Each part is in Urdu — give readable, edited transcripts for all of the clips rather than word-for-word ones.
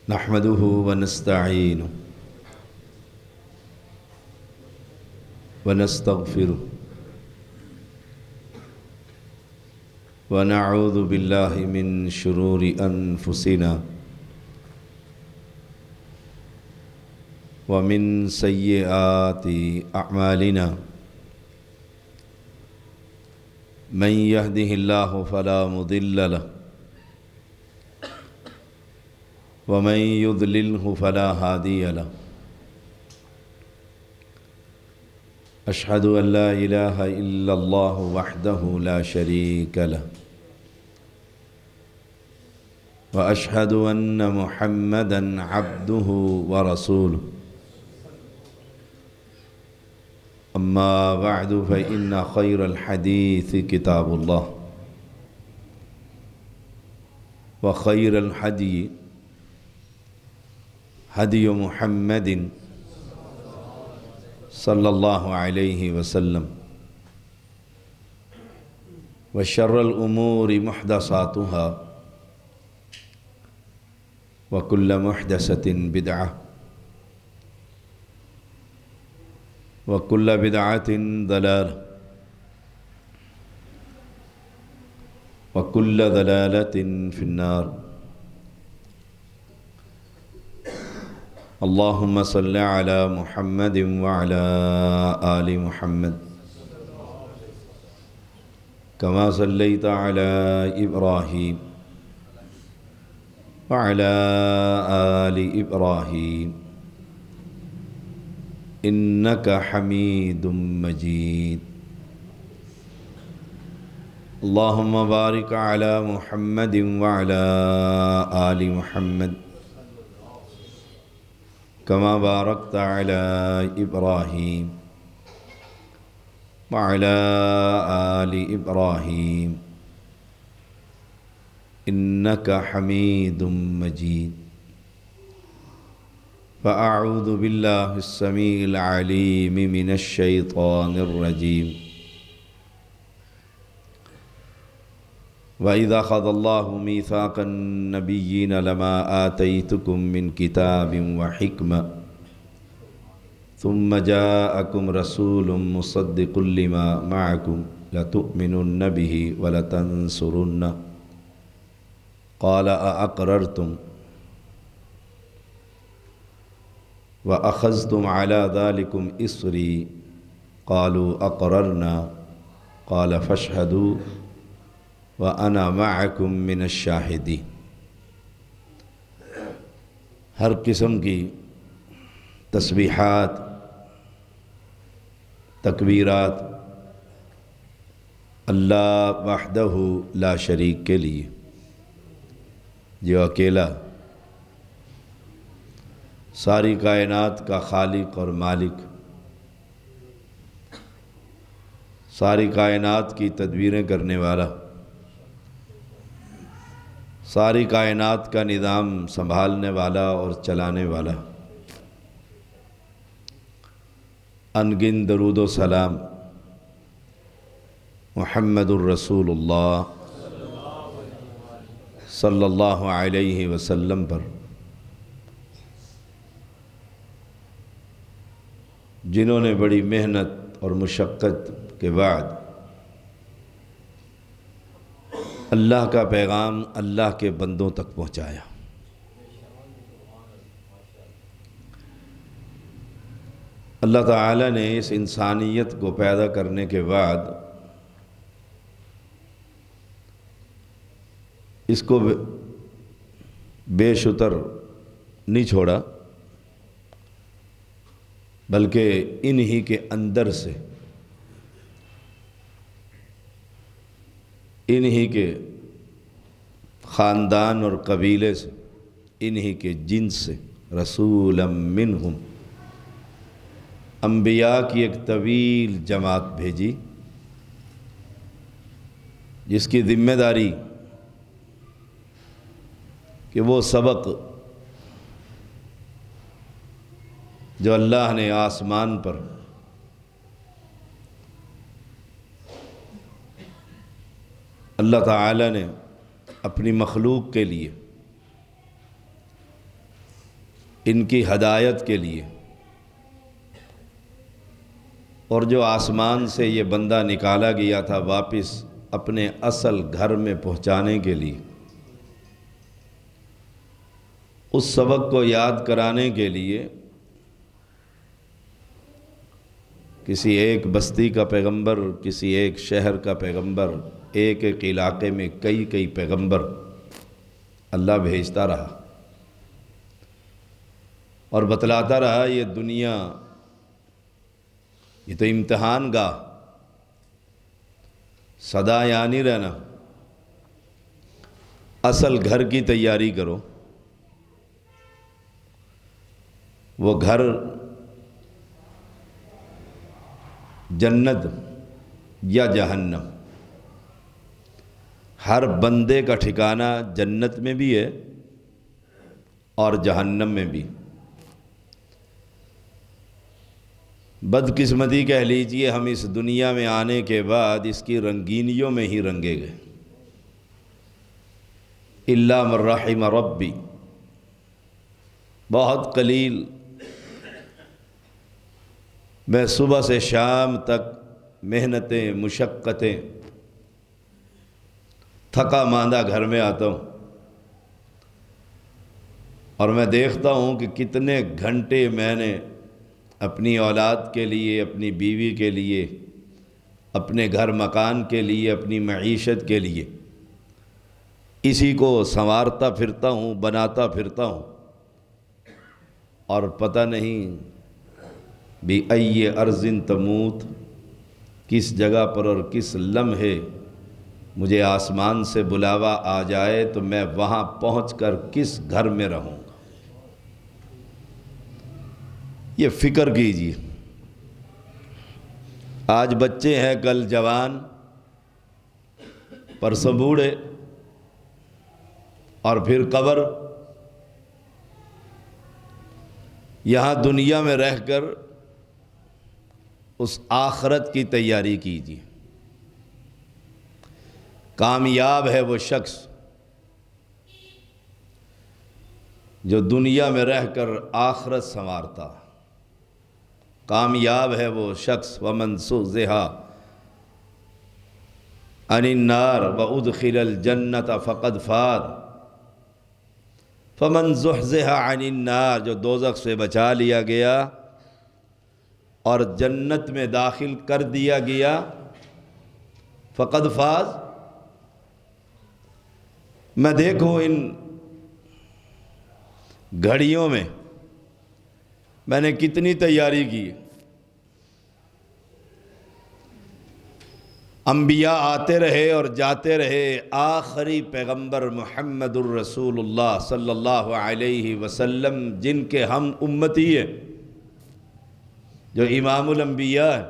نحمده ونستعينه ونستغفره ونعوذ بالله من شرور أنفسنا ومن سيئات أعمالنا من يهده الله فلا مضل له ومن يضلله فلا هادي له أشهد أن لا إله إلا الله وحده لا شريك له وأشهد أن محمدًا عبده ورسوله أما بعد فإن خير الحديث كتاب الله وخير الهدي هدي محمد صلى الله عليه وسلم وشر الأمور محدثاتها وكل محدثة بدعة وكل بدعة ضلالة وكل ضلالة في النار اللهم صل على محمد وعلى آل محمد كما صليت على إبراهيم وعلى آل إبراهيم إنك حميد مجيد اللهم بارك على محمد وعلى آل محمد كما باركت على إبراهيم وعلى آل إبراهيم إنك حميد مجيد فأعوذ بالله السميع العليم من الشيطان الرجيم وَإِذَا أَخَذَ اللَّهُ مِيثَاقَ النَّبِيِّينَ لَمَا آتَيْتُكُم مِّن كِتَابٍ وَحِكْمَةٍ ثُمَّ جَاءَكُمْ رَسُولٌ مُصَدِّقٌ لِّمَا مَعَكُمْ لَتُؤْمِنُنَّ بِهِ وَلَتَنصُرُنَّهُ قَالَ أَأَقْرَرْتُمْ وَأَخَذْتُمْ عَلَى ذَلِكُمْ إِصْرِي قَالُوا أَقْرَرْنَا قَالَ فَاشْهَدُوا وَأَنَا مَعَكُمْ مِنَ الشَّاهِدِينَ۔ ہر قسم کی تسبیحات، تکبیرات اللہ وحدہ لا شریک کے لیے، جو اکیلا ساری کائنات کا خالق اور مالک، ساری کائنات کی تدبیریں کرنے والا، ساری کائنات کا نظام سنبھالنے والا اور چلانے والا، انگن درود و سلام محمد الرسول اللہ صلی اللہ علیہ وسلم پر، جنہوں نے بڑی محنت اور مشقت کے بعد اللہ کا پیغام اللہ کے بندوں تک پہنچایا۔ اللہ تعالیٰ نے اس انسانیت کو پیدا کرنے کے بعد اس کو بے شتر نہیں چھوڑا، بلکہ انہی کے اندر سے، انہی کے خاندان اور قبیلے سے، انہی کے جنس سے رسولا منہم، انبیاء کی ایک طویل جماعت بھیجی، جس کی ذمہ داری کہ وہ سبق جو اللہ نے آسمان پر اللہ تعالی نے اپنی مخلوق کے لیے ان کی ہدایت کے لیے، اور جو آسمان سے یہ بندہ نکالا گیا تھا واپس اپنے اصل گھر میں پہنچانے کے لیے، اس سبق کو یاد کرانے کے لیے کسی ایک بستی کا پیغمبر، کسی ایک شہر کا پیغمبر، ایک ایک علاقے میں کئی کئی پیغمبر اللہ بھیجتا رہا اور بتلاتا رہا یہ دنیا، یہ تو امتحان گاہ، سدا یہاں نہیں رہنا، اصل گھر کی تیاری کرو۔ وہ گھر جنت یا جہنم، ہر بندے کا ٹھکانہ جنت میں بھی ہے اور جہنم میں بھی۔ بدقسمتی کہہ لیجئے ہم اس دنیا میں آنے کے بعد اس کی رنگینیوں میں ہی رنگے گئے، الا من رحم ربی، بہت قلیل۔ میں صبح سے شام تک محنتیں، مشقتیں، تھکا ماندہ گھر میں آتا ہوں اور میں دیکھتا ہوں کہ کتنے گھنٹے میں نے اپنی اولاد کے لیے، اپنی بیوی کے لیے، اپنے گھر مکان کے لیے، اپنی معیشت کے لیے اسی کو سنوارتا پھرتا ہوں، بناتا پھرتا ہوں، اور پتہ نہیں بِأَيِّ أَرْضٍ تَمُوتُ، کس جگہ پر اور کس لمحے مجھے آسمان سے بلاوا آ جائے تو میں وہاں پہنچ کر کس گھر میں رہوں گا۔ یہ فکر کیجیے، آج بچے ہیں، کل جوان، پرسوں بوڑھے، اور پھر قبر۔ یہاں دنیا میں رہ کر اس آخرت کی تیاری کیجیے۔ کامیاب ہے وہ شخص جو دنیا میں رہ کر آخرت سنوارتا، کامیاب ہے وہ شخص وَمَنْ زُحْزِحَ عَنِ النَّارِ وَأُدْخِلَ الْجَنَّةَ فَقَدْ فَازَ۔ فَمَنْ زُحْزِحَ عَنِ النَّارِ، جو دوزخ سے بچا لیا گیا اور جنت میں داخل کر دیا گیا، فقد فاز۔ میں دیکھوں ان گھڑیوں میں نے کتنی تیاری کی۔ انبیاء آتے رہے اور جاتے رہے، آخری پیغمبر محمد الرسول اللہ صلی اللہ علیہ وسلم، جن کے ہم امتی ہیں، جو امام الانبیاء ہے،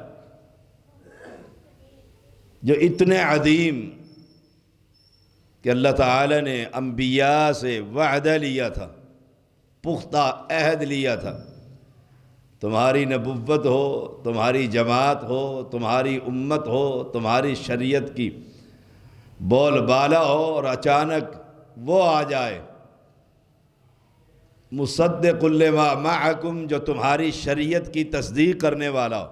جو اتنے عظیم کہ اللہ تعالی نے انبیاء سے وعدہ لیا تھا، پختہ عہد لیا تھا، تمہاری نبوت ہو، تمہاری جماعت ہو، تمہاری امت ہو، تمہاری شریعت کی بول بالا ہو، اور اچانک وہ آ جائے مصدق لما معکم، جو تمہاری شریعت کی تصدیق کرنے والا ہو،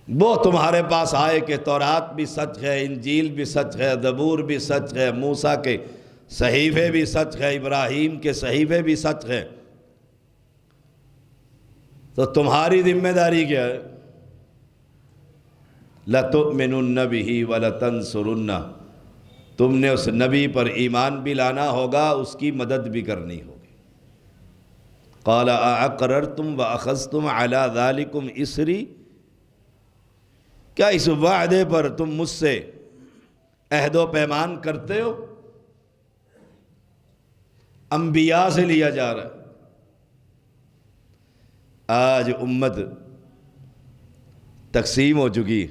وہ تمہارے پاس آئے کہ تورات بھی سچ ہے، انجیل بھی سچ ہے، زبور بھی سچ ہے، موسیٰ کے صحیفے بھی سچ ہے، ابراہیم کے صحیفے بھی سچ ہے، تو تمہاری ذمہ داری کیا ہے؟ لَتُؤْمِنُنَّ بِهِ وَلَتَنْصُرُنَّهُ، تم نے اس نبی پر ایمان بھی لانا ہوگا، اس کی مدد بھی کرنی ہوگی۔ قَالَ أَأَقْرَرْتُمْ وَأَخَذْتُمْ عَلَى ذَلِكُمْ إِصْرِي، کیا اس وعدے پر تم مجھ سے عہد و پیمان کرتے ہو؟ انبیاء سے لیا جا رہا ہے۔ آج امت تقسیم ہو چکی،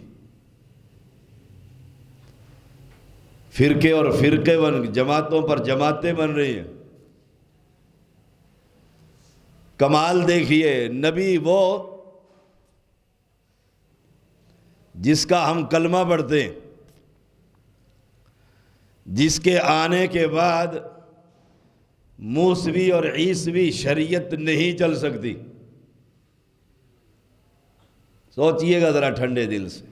فرقے اور فرقے جماعتوں پر جماعتیں بن رہی ہیں۔ کمال دیکھیے، نبی وہ جس کا ہم کلمہ پڑھتے ہیں، جس کے آنے کے بعد موسوی اور عیسوی شریعت نہیں چل سکتی. سوچئے گا ذرا ٹھنڈے دل سے.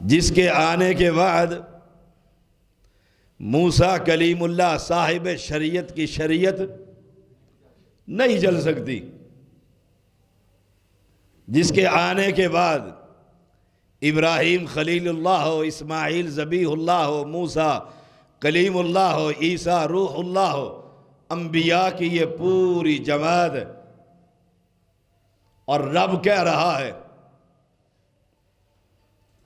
جس کے آنے کے بعد موسیٰ کلیم اللہ صاحب شریعت کی شریعت نہیں چل سکتی. جس کے آنے کے بعد ابراہیم خلیل اللہ ہو، اسماعیل ذبیح اللہ ہو، موسیٰ کلیم اللہ ہو، عیسیٰ روح اللہ ہو، انبیاء کی یہ پوری جماعت ہے. اور رب کہہ رہا ہے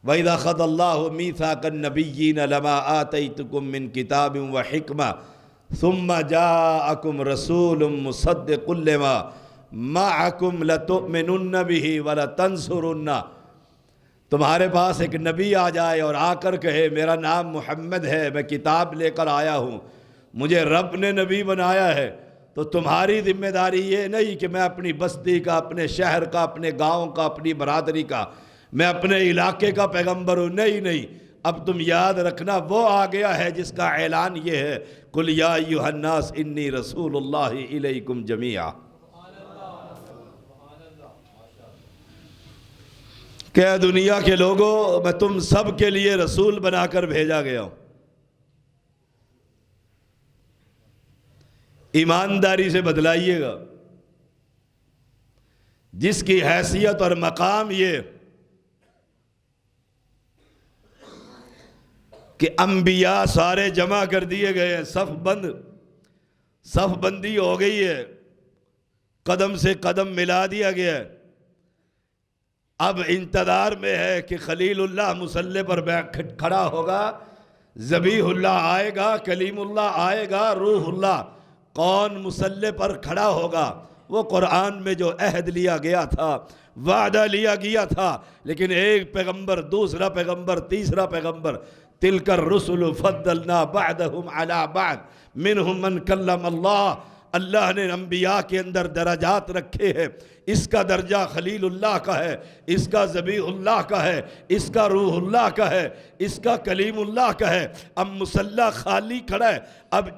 وَإِذَا أَخَذَ اللَّهُ مِيثَاقَ النَّبِيِّينَ لَمَا آتَيْتُكُم مِّن كِتَابٍ وَحِكْمَةٍ ثُمَّ جَاءَكُمْ رَسُولٌ مُصَدِّقٌ لِّمَا مَعَكُمْ لَتُؤْمِنُنَّ بِهِ وَلَتَنصُرُنَّ. تمہارے پاس ایک نبی آ جائے اور آ کر کہے میرا نام محمد ہے، میں کتاب لے کر آیا ہوں، مجھے رب نے نبی بنایا ہے، تو تمہاری ذمہ داری یہ نہیں کہ میں اپنی بستی کا، اپنے شہر کا، اپنے گاؤں کا، اپنی برادری کا، میں اپنے علاقے کا پیغمبر ہوں. نہیں، اب تم یاد رکھنا وہ آ گیا ہے جس کا اعلان یہ ہے قُلْ يَا أَيُّهَا النَّاسُ إِنِّي رَسُولُ اللَّهِ إِلَيْكُمْ جَمِيعًا. کہ دنیا کے لوگوں میں تم سب کے لیے رسول بنا کر بھیجا گیا ہوں. ایمانداری سے بدلائیے گا. جس کی حیثیت اور مقام یہ کہ انبیاء سارے جمع کر دیے گئے ہیں، صف بندی ہو گئی ہے، قدم سے قدم ملا دیا گیا ہے. اب انتظار میں ہے کہ خلیل اللہ مصلی پر کھڑا ہوگا، ذبیح اللہ آئے گا، کلیم اللہ آئے گا، روح اللہ. کون مصلی پر کھڑا ہوگا؟ وہ قرآن میں جو عہد لیا گیا تھا، وعدہ لیا گیا تھا. لیکن ایک پیغمبر، دوسرا پیغمبر، تیسرا پیغمبر، تلک الرسل فضلنا بعدهم على بعد منهم من کلم اللہ. اللہ نے انبیاء کے اندر درجات رکھے ہیں. اس کا درجہ خلیل اللہ کا ہے، اس کا ذبیح اللہ کا ہے، اس کا روح اللہ کا ہے، اس کا کلیم اللہ کا ہے. اب مصلی خالی کھڑا ہے. اب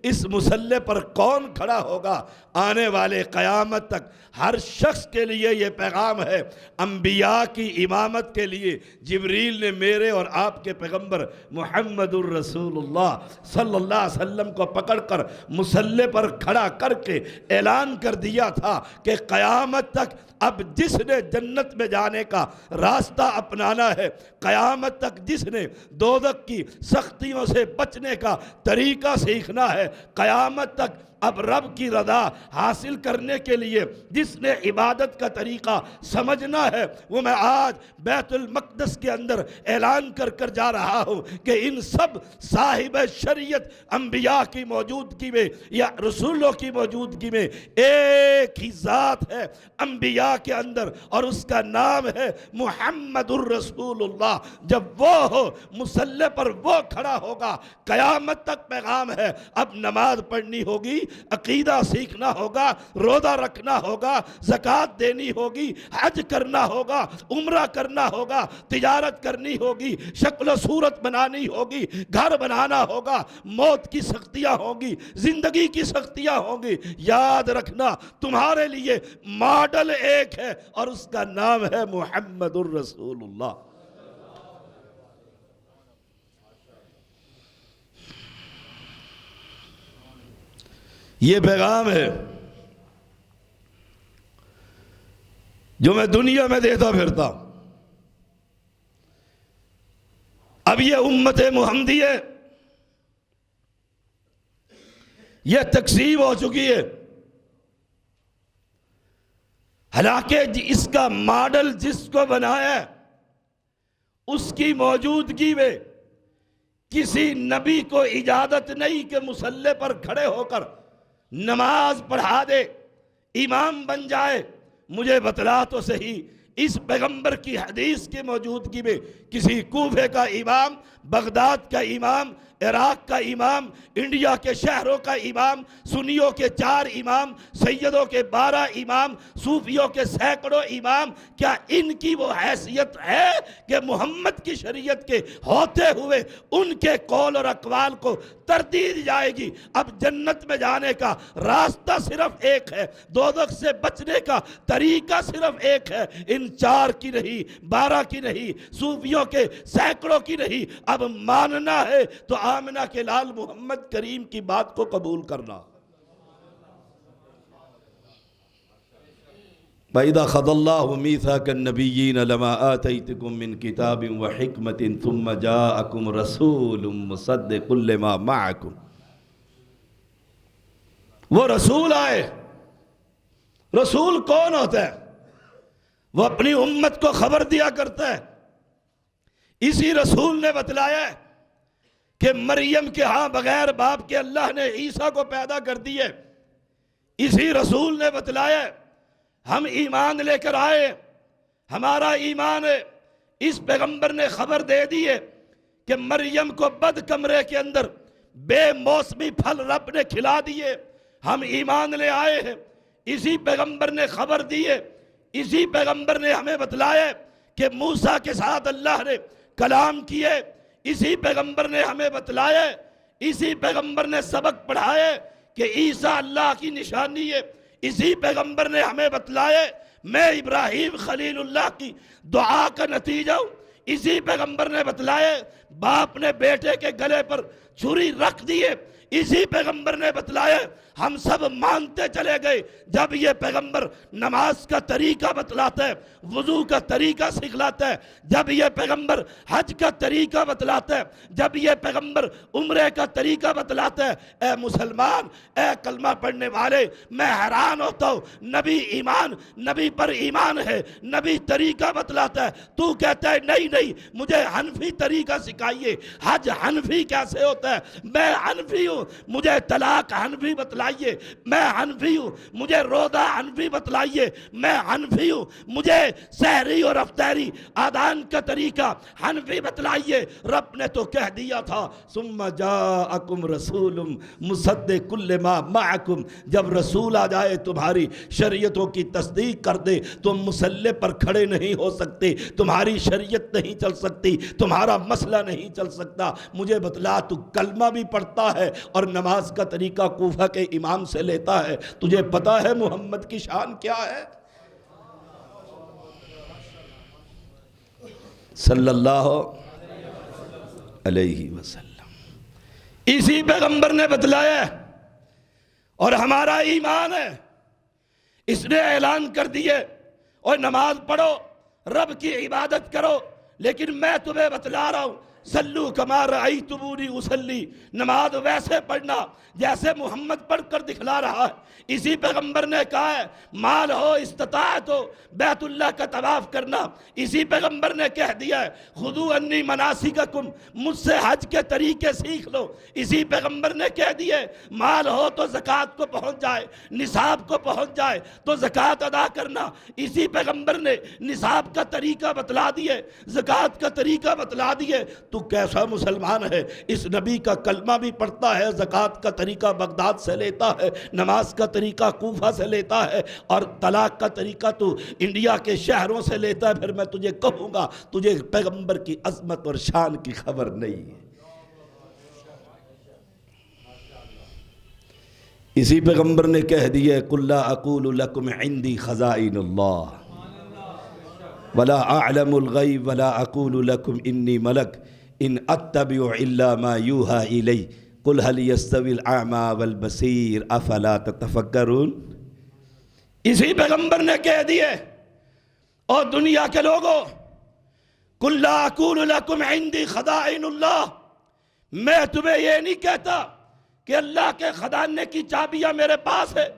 اس مصلی پر کون کھڑا ہوگا؟ آنے والے قیامت تک ہر شخص کے لیے یہ پیغام ہے. انبیاء کی امامت کے لیے جبریل نے میرے اور آپ کے پیغمبر محمد الرسول اللہ صلی اللہ علیہ وسلم کو پکڑ کر مصلی پر کھڑا کر کے اعلان کر دیا تھا کہ قیامت تک اب جس نے جنت میں جانے کا راستہ اپنانا ہے، قیامت تک جس نے دوزخ کی سختیوں سے بچنے کا طریقہ سیکھنا ہے، قیامت تک اب رب کی رضا حاصل کرنے کے لیے جس نے عبادت کا طریقہ سمجھنا ہے، وہ میں آج بیت المقدس کے اندر اعلان کر جا رہا ہوں کہ ان سب صاحب شریعت انبیاء کی موجودگی میں یا رسولوں کی موجودگی میں ایک ہی ذات ہے انبیاء کے اندر، اور اس کا نام ہے محمد الرسول اللہ. جب وہ ہو مصلی پر وہ کھڑا ہوگا، قیامت تک پیغام ہے. اب نماز پڑھنی ہوگی، عقیدہ سیکھنا ہوگا، روزہ رکھنا ہوگا، زکوٰۃ دینی ہوگی، حج کرنا ہوگا، عمرہ کرنا ہوگا، تجارت کرنی ہوگی، شکل و صورت بنانی ہوگی، گھر بنانا ہوگا. موت کی سختیاں ہوں گی، زندگی کی سختیاں ہوں گی. یاد رکھنا تمہارے لیے ماڈل ایک ہے اور اس کا نام ہے محمد الرسول اللہ. یہ پیغام ہے جو میں دنیا میں دیتا پھرتا ہوں. اب یہ امت محمدیہ یہ تقسیم ہو چکی ہے. حالانکہ اس کا ماڈل جس کو بنایا ہے اس کی موجودگی میں کسی نبی کو اجازت نہیں کہ مصلی پر کھڑے ہو کر نماز پڑھا دے، امام بن جائے. مجھے بتلا تو صحیح اس پیغمبر کی حدیث کی موجودگی میں کسی کوفے کا امام بغداد کا امام، عراق کا امام، انڈیا کے شہروں کا امام، سنیوں کے 4 امام، سیدوں کے 12 امام، صوفیوں کے سینکڑوں امام، کیا ان کی وہ حیثیت ہے کہ محمد کی شریعت کے ہوتے ہوئے ان کے قول اور اقوال کو ترجیح دی جائے گی؟ اب جنت میں جانے کا راستہ صرف ایک ہے، دوزخ سے بچنے کا طریقہ صرف ایک ہے، ان 4 کی نہیں، 12 کی نہیں، صوفیوں کے سینکڑوں کی نہیں، اب ماننا ہے تو آمنہ کے لال محمد کریم کی بات کو قبول کرنا۔ وَإِذَا خَذَ اللَّهُ مِيثَاقَ النَّبِيِّينَ لَمَا آتَيْتُكُم مِّن كِتَابٍ وَحِكْمَةٍ ثُمَّ جَاءَكُمْ رَسُولٌ مُّصَدِّقٌ لِّمَا مَعَكُمْ۔ وہ رسول آئے۔ رسول کون ہوتا ہے؟ وہ اپنی امت کو خبر دیا کرتا ہے۔ اسی رسول نے بتلایا ہے کہ مریم کے ہاں بغیر باپ کے اللہ نے عیسیٰ کو پیدا کر دیے۔ اسی رسول نے بتلایا ہے، ہم ایمان لے کر آئے، ہمارا ایمان ہے۔ اس پیغمبر نے خبر دے دی ہے کہ مریم کو بد کمرے کے اندر بے موسمی پھل رب نے کھلا دیے، ہم ایمان لے آئے ہیں۔ اسی پیغمبر نے خبر دی ہے، اسی پیغمبر نے ہمیں بتلایا کہ موسیٰ کے ساتھ اللہ نے کلام کیے، اسی پیغمبر نے ہمیں بتلایا، اسی پیغمبر نے سبق پڑھایا کہ عیسیٰ اللہ کی نشانی ہے، اسی پیغمبر نے ہمیں بتلایا میں ابراہیم خلیل اللہ کی دعا کا نتیجہ ہوں، اسی پیغمبر نے بتلایا باپ نے بیٹے کے گلے پر چھری رکھ دیے، اسی پیغمبر نے بتلایا۔ ہم سب مانتے چلے گئے جب یہ پیغمبر نماز کا طریقہ بتلاتا ہے، وضو کا طریقہ سکھلاتا ہے، جب یہ پیغمبر حج کا طریقہ بتلاتا ہے، جب یہ پیغمبر عمرے کا طریقہ بتلاتا ہے۔ اے مسلمان، اے کلمہ پڑھنے والے، میں حیران ہوتا ہوں، نبی ایمان، نبی پر ایمان ہے، نبی طریقہ بتلاتا ہے، تو کہتا ہے نہیں نہیں مجھے حنفی طریقہ سکھائیے۔ حج حنفی کیسے ہوتا ہے؟ میں حنفی ہوں، مجھے طلاق حنفی بتلائیے۔ میں حنفی ہوں، مجھے روزہ حنفی بتلائیے۔ میں حنفی ہوں، مجھے سحری اور افطاری آدان کا طریقہ حنفی بتلائیے۔ رب نے تو کہہ دیا تھا ثم جاءکم رسول مصدق لما معکم، جب رسول آ جائے تمہاری شریعتوں کی تصدیق کر دے، تم مسلح پر کھڑے نہیں ہو سکتے، تمہاری شریعت نہیں چل سکتی، تمہارا مسئلہ نہیں چل سکتا۔ مجھے بتلا تو کلمہ بھی پڑھتا ہے اور نماز کا طریقہ کوفہ کے امام سے لیتا ہے، تجھے پتا ہے محمد کی شان کیا ہے؟ صلی اللہ علیہ وسلم۔ اسی پیغمبر نے بتلایا اور ہمارا ایمان ہے، اس نے اعلان کر دیے اور نماز پڑھو، رب کی عبادت کرو، لیکن میں تمہیں بتلا رہا ہوں صلو کما رأیتمونی اصلی، نماز ویسے پڑھنا جیسے محمد پڑھ کر دکھلا رہا ہے۔ اسی پیغمبر نے کہا ہے مال ہو استطاعت ہو بیت اللہ کا طواف کرنا، اسی پیغمبر نے کہہ دیا ہے خذوا انی مناسککم، مجھ سے حج کے طریقے سیکھ لو، اسی پیغمبر نے کہہ دیا ہے مال ہو تو زکوٰۃ کو پہنچ جائے، نصاب کو پہنچ جائے تو زکوٰۃ ادا کرنا، اسی پیغمبر نے نصاب کا طریقہ بتلا دیے، زکوٰۃ کا طریقہ بتلا دیے۔ تو کیسا مسلمان ہے؟ اس نبی کا کلمہ بھی پڑھتا ہے، زکوٰۃ کا طریقہ بغداد سے لیتا ہے، نماز کا طریقہ کوفہ سے لیتا ہے، اور طلاق کا طریقہ تو انڈیا کے شہروں سے لیتا ہے۔ پھر میں تجھے کہوں گا تجھے پیغمبر کی عظمت اور شان کی خبر نہیں ہے۔ اسی پیغمبر نے کہہ دیا قُلْ لَا أَقُولُ لَكُمْ عِنْدِي خَزَائِنُ اللَّهِ وَلَا أَعْلَمُ الْغَيْبَ وَلَا أَقُولُ لَكُمْ إِنِّي مَلَكٌ إِنْ أَتَّبِعُ إِلَّا مَا يُوحَىٰ إِلَيَّ قُلْ هَلْ يَسْتَوِي الْأَعْمَىٰ وَالْبَصِيرُ أَفَلَا تَتَفَكَّرُونَ۔ اسی پیغمبر نے کہہ دیے اور دنیا کے لوگوں قُلْ لَا أَقُولُ لَكُمْ عِنْدِي خَزَائِنُ اللَّهِ، میں تمہیں یہ نہیں کہتا کہ اللہ کے خزانے کی چابیاں میرے پاس ہے،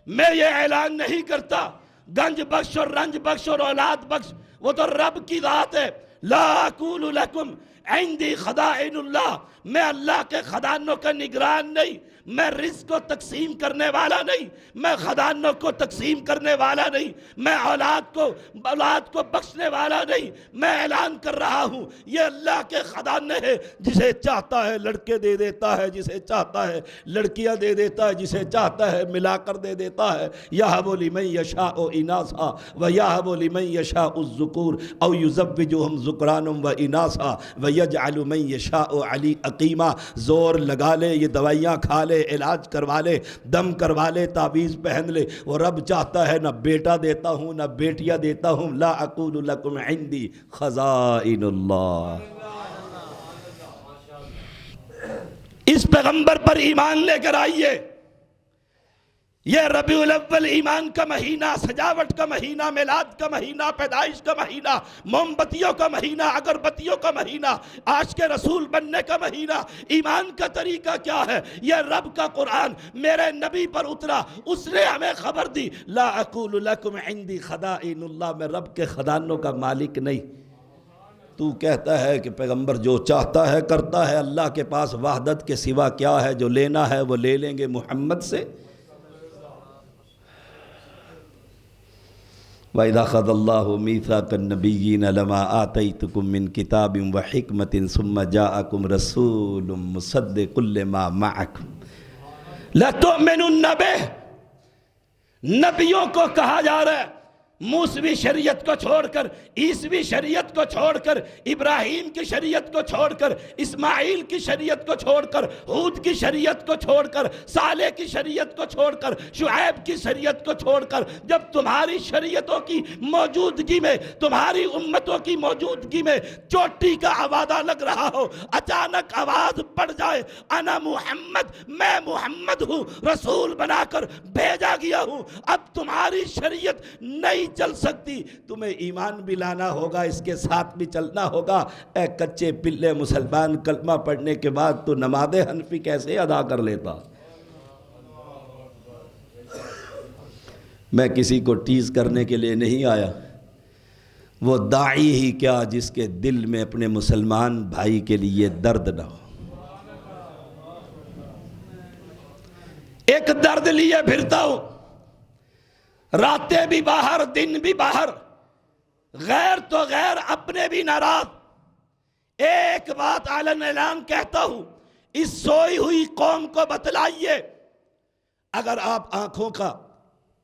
میں یہ اعلان نہیں کرتا گنج بخش اور رنج بخش اور اولاد بخش وہ تو رب کی ذات ہے۔ لا اقول لکم عندی خزائن اللہ، میں اللہ کے خزانوں کا نگران نہیں، میں رزق کو تقسیم کرنے والا نہیں، میں خزانوں کو تقسیم کرنے والا نہیں، میں اولاد کو بخشنے والا نہیں۔ میں اعلان کر رہا ہوں یہ اللہ کے خزانے ہیں، جسے چاہتا ہے لڑکے دے دیتا ہے، جسے چاہتا ہے لڑکیاں دے دیتا ہے، جسے چاہتا ہے ملا کر دے دیتا ہے۔ یہب لمن یشاء اناثا ویہب لمن یشاء الذکور او یزوجہم ذکرانا واناثا ویجعل من یشاء عقیما۔ زور لگا لے، یہ دوائیاں کھا لے، علاج کروا لے، دم کروا لے، تعویذ پہن لے، وہ رب چاہتا ہے نہ بیٹا دیتا ہوں نہ بیٹیاں دیتا ہوں۔ لا اقول لکم عندی خزائن اللہ۔ اس پیغمبر پر ایمان لے کر آئیے۔ یہ ربیع الاول ایمان کا مہینہ، سجاوٹ کا مہینہ، میلاد کا مہینہ، پیدائش کا مہینہ، موم بتیوں کا مہینہ، اگربتیوں کا مہینہ، عاشق رسول بننے کا مہینہ۔ ایمان کا طریقہ کیا ہے؟ یہ رب کا قرآن میرے نبی پر اترا، اس نے ہمیں خبر دی۔ لا اقول لکم عندی خزائن اللہ، میں رب کے خزانوں کا مالک نہیں۔ تو کہتا ہے کہ پیغمبر جو چاہتا ہے کرتا ہے، اللہ کے پاس وحدت کے سوا کیا ہے؟ جو لینا ہے وہ لے لیں گے محمد سے۔ وَإِذَا أَخَذَ اللَّهُ مِيثَاقَ النَّبِيِّينَ لَمَا آتَيْتُكُم مِّن كِتَابٍ وَحِكْمَةٍ ثُمَّ جَاءَكُمْ رَسُولٌ مُصَدِّقٌ لِّمَا مَعَكُمْ لَتُؤْمِنُنَّ بِهِ۔ نبیوں کو کہا جا رہا ہے، موسوی شریعت کو چھوڑ کر، عیسوی شریعت کو چھوڑ کر، ابراہیم کی شریعت کو چھوڑ کر، اسماعیل کی شریعت کو چھوڑ کر، ہود کی شریعت کو چھوڑ کر، صالح کی شریعت کو چھوڑ کر، شعیب کی شریعت کو چھوڑ کر، جب تمہاری شریعتوں کی موجودگی میں، تمہاری امتوں کی موجودگی میں چوٹی کا آوازہ لگ رہا ہو، اچانک آواز پڑ جائے، انا محمد، میں محمد ہوں، رسول بنا کر بھیجا گیا ہوں، اب تمہاری شریعت نہیں چل سکتی، تمہیں ایمان بھی لانا ہوگا، اس کے ساتھ بھی چلنا ہوگا۔ اے کچے پلے مسلمان، کلمہ پڑھنے کے بعد تو نماز حنفی کیسے ادا کر لیتا؟ میں کسی کو ٹیز کرنے کے لیے نہیں آیا، وہ داعی ہی کیا جس کے دل میں اپنے مسلمان بھائی کے لیے درد نہ ہو۔ ایک درد لیے پھرتا ہوں، راتیں بھی باہر، دن بھی باہر، غیر تو غیر، اپنے بھی ناراض۔ ایک بات علن اعلان کہتا ہوں، اس سوئی ہوئی قوم کو بتلائیے، اگر آپ آنکھوں کا،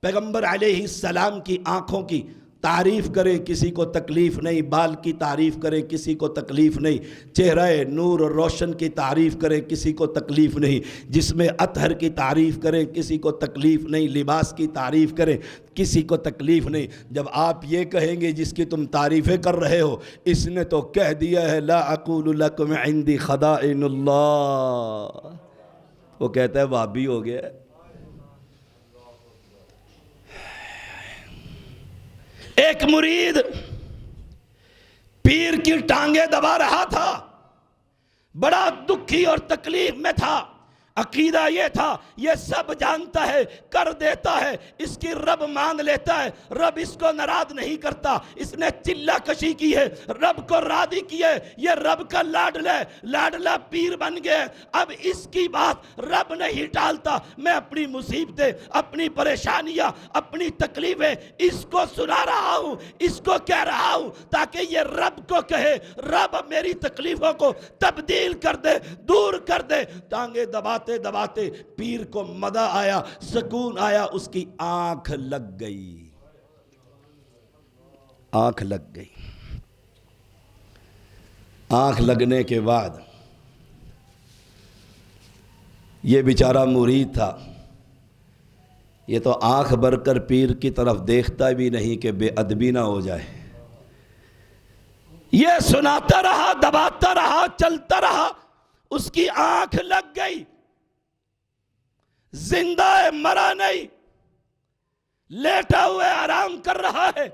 پیغمبر علیہ السلام کی آنکھوں کی تعریف کریں کسی کو تکلیف نہیں، بال کی تعریف کریں کسی کو تکلیف نہیں، چہرہ نور اور روشن کی تعریف کریں کسی کو تکلیف نہیں، جسم اطہر کی تعریف کریں کسی کو تکلیف نہیں، لباس کی تعریف کریں کسی کو تکلیف نہیں، جب آپ یہ کہیں گے جس کی تم تعریفیں کر رہے ہو اس نے تو کہہ دیا ہے لا اقول لکم عندی خزائن اللہ، وہ کہتا ہے وہابی ہو گیا۔ ایک مرید پیر کی ٹانگیں دبا رہا تھا، بڑا دکھی اور تکلیف میں تھا، عقیدہ یہ تھا یہ سب جانتا ہے، کر دیتا ہے، اس کی رب مانگ لیتا ہے، رب اس کو ناراض نہیں کرتا، اس نے چلہ کشی کی ہے، رب کو راضی کی ہے، یہ رب کا لاڈلا پیر بن گئے، اب اس کی بات رب نہیں ٹالتا، میں اپنی مصیبتیں، اپنی پریشانیاں، اپنی تکلیفیں اس کو سنا رہا ہوں، اس کو کہہ رہا ہوں تاکہ یہ رب کو کہے، رب میری تکلیفوں کو تبدیل کر دے، دور کر دے۔ ٹانگیں دباتے دباتے پیر کو مزہ آیا، سکون آیا، اس کی آنکھ لگ گئی، آنکھ لگ گئی۔ آنکھ لگنے کے بعد یہ بیچارہ مرید تھا، یہ تو آنکھ بھر کر پیر کی طرف دیکھتا بھی نہیں کہ بے ادبی نہ ہو جائے، یہ سناتا رہا، دباتا رہا، چلتا رہا، اس کی آنکھ لگ گئی، زندہ ہے، مرا نہیں، لیٹا ہوئے آرام کر رہا ہے،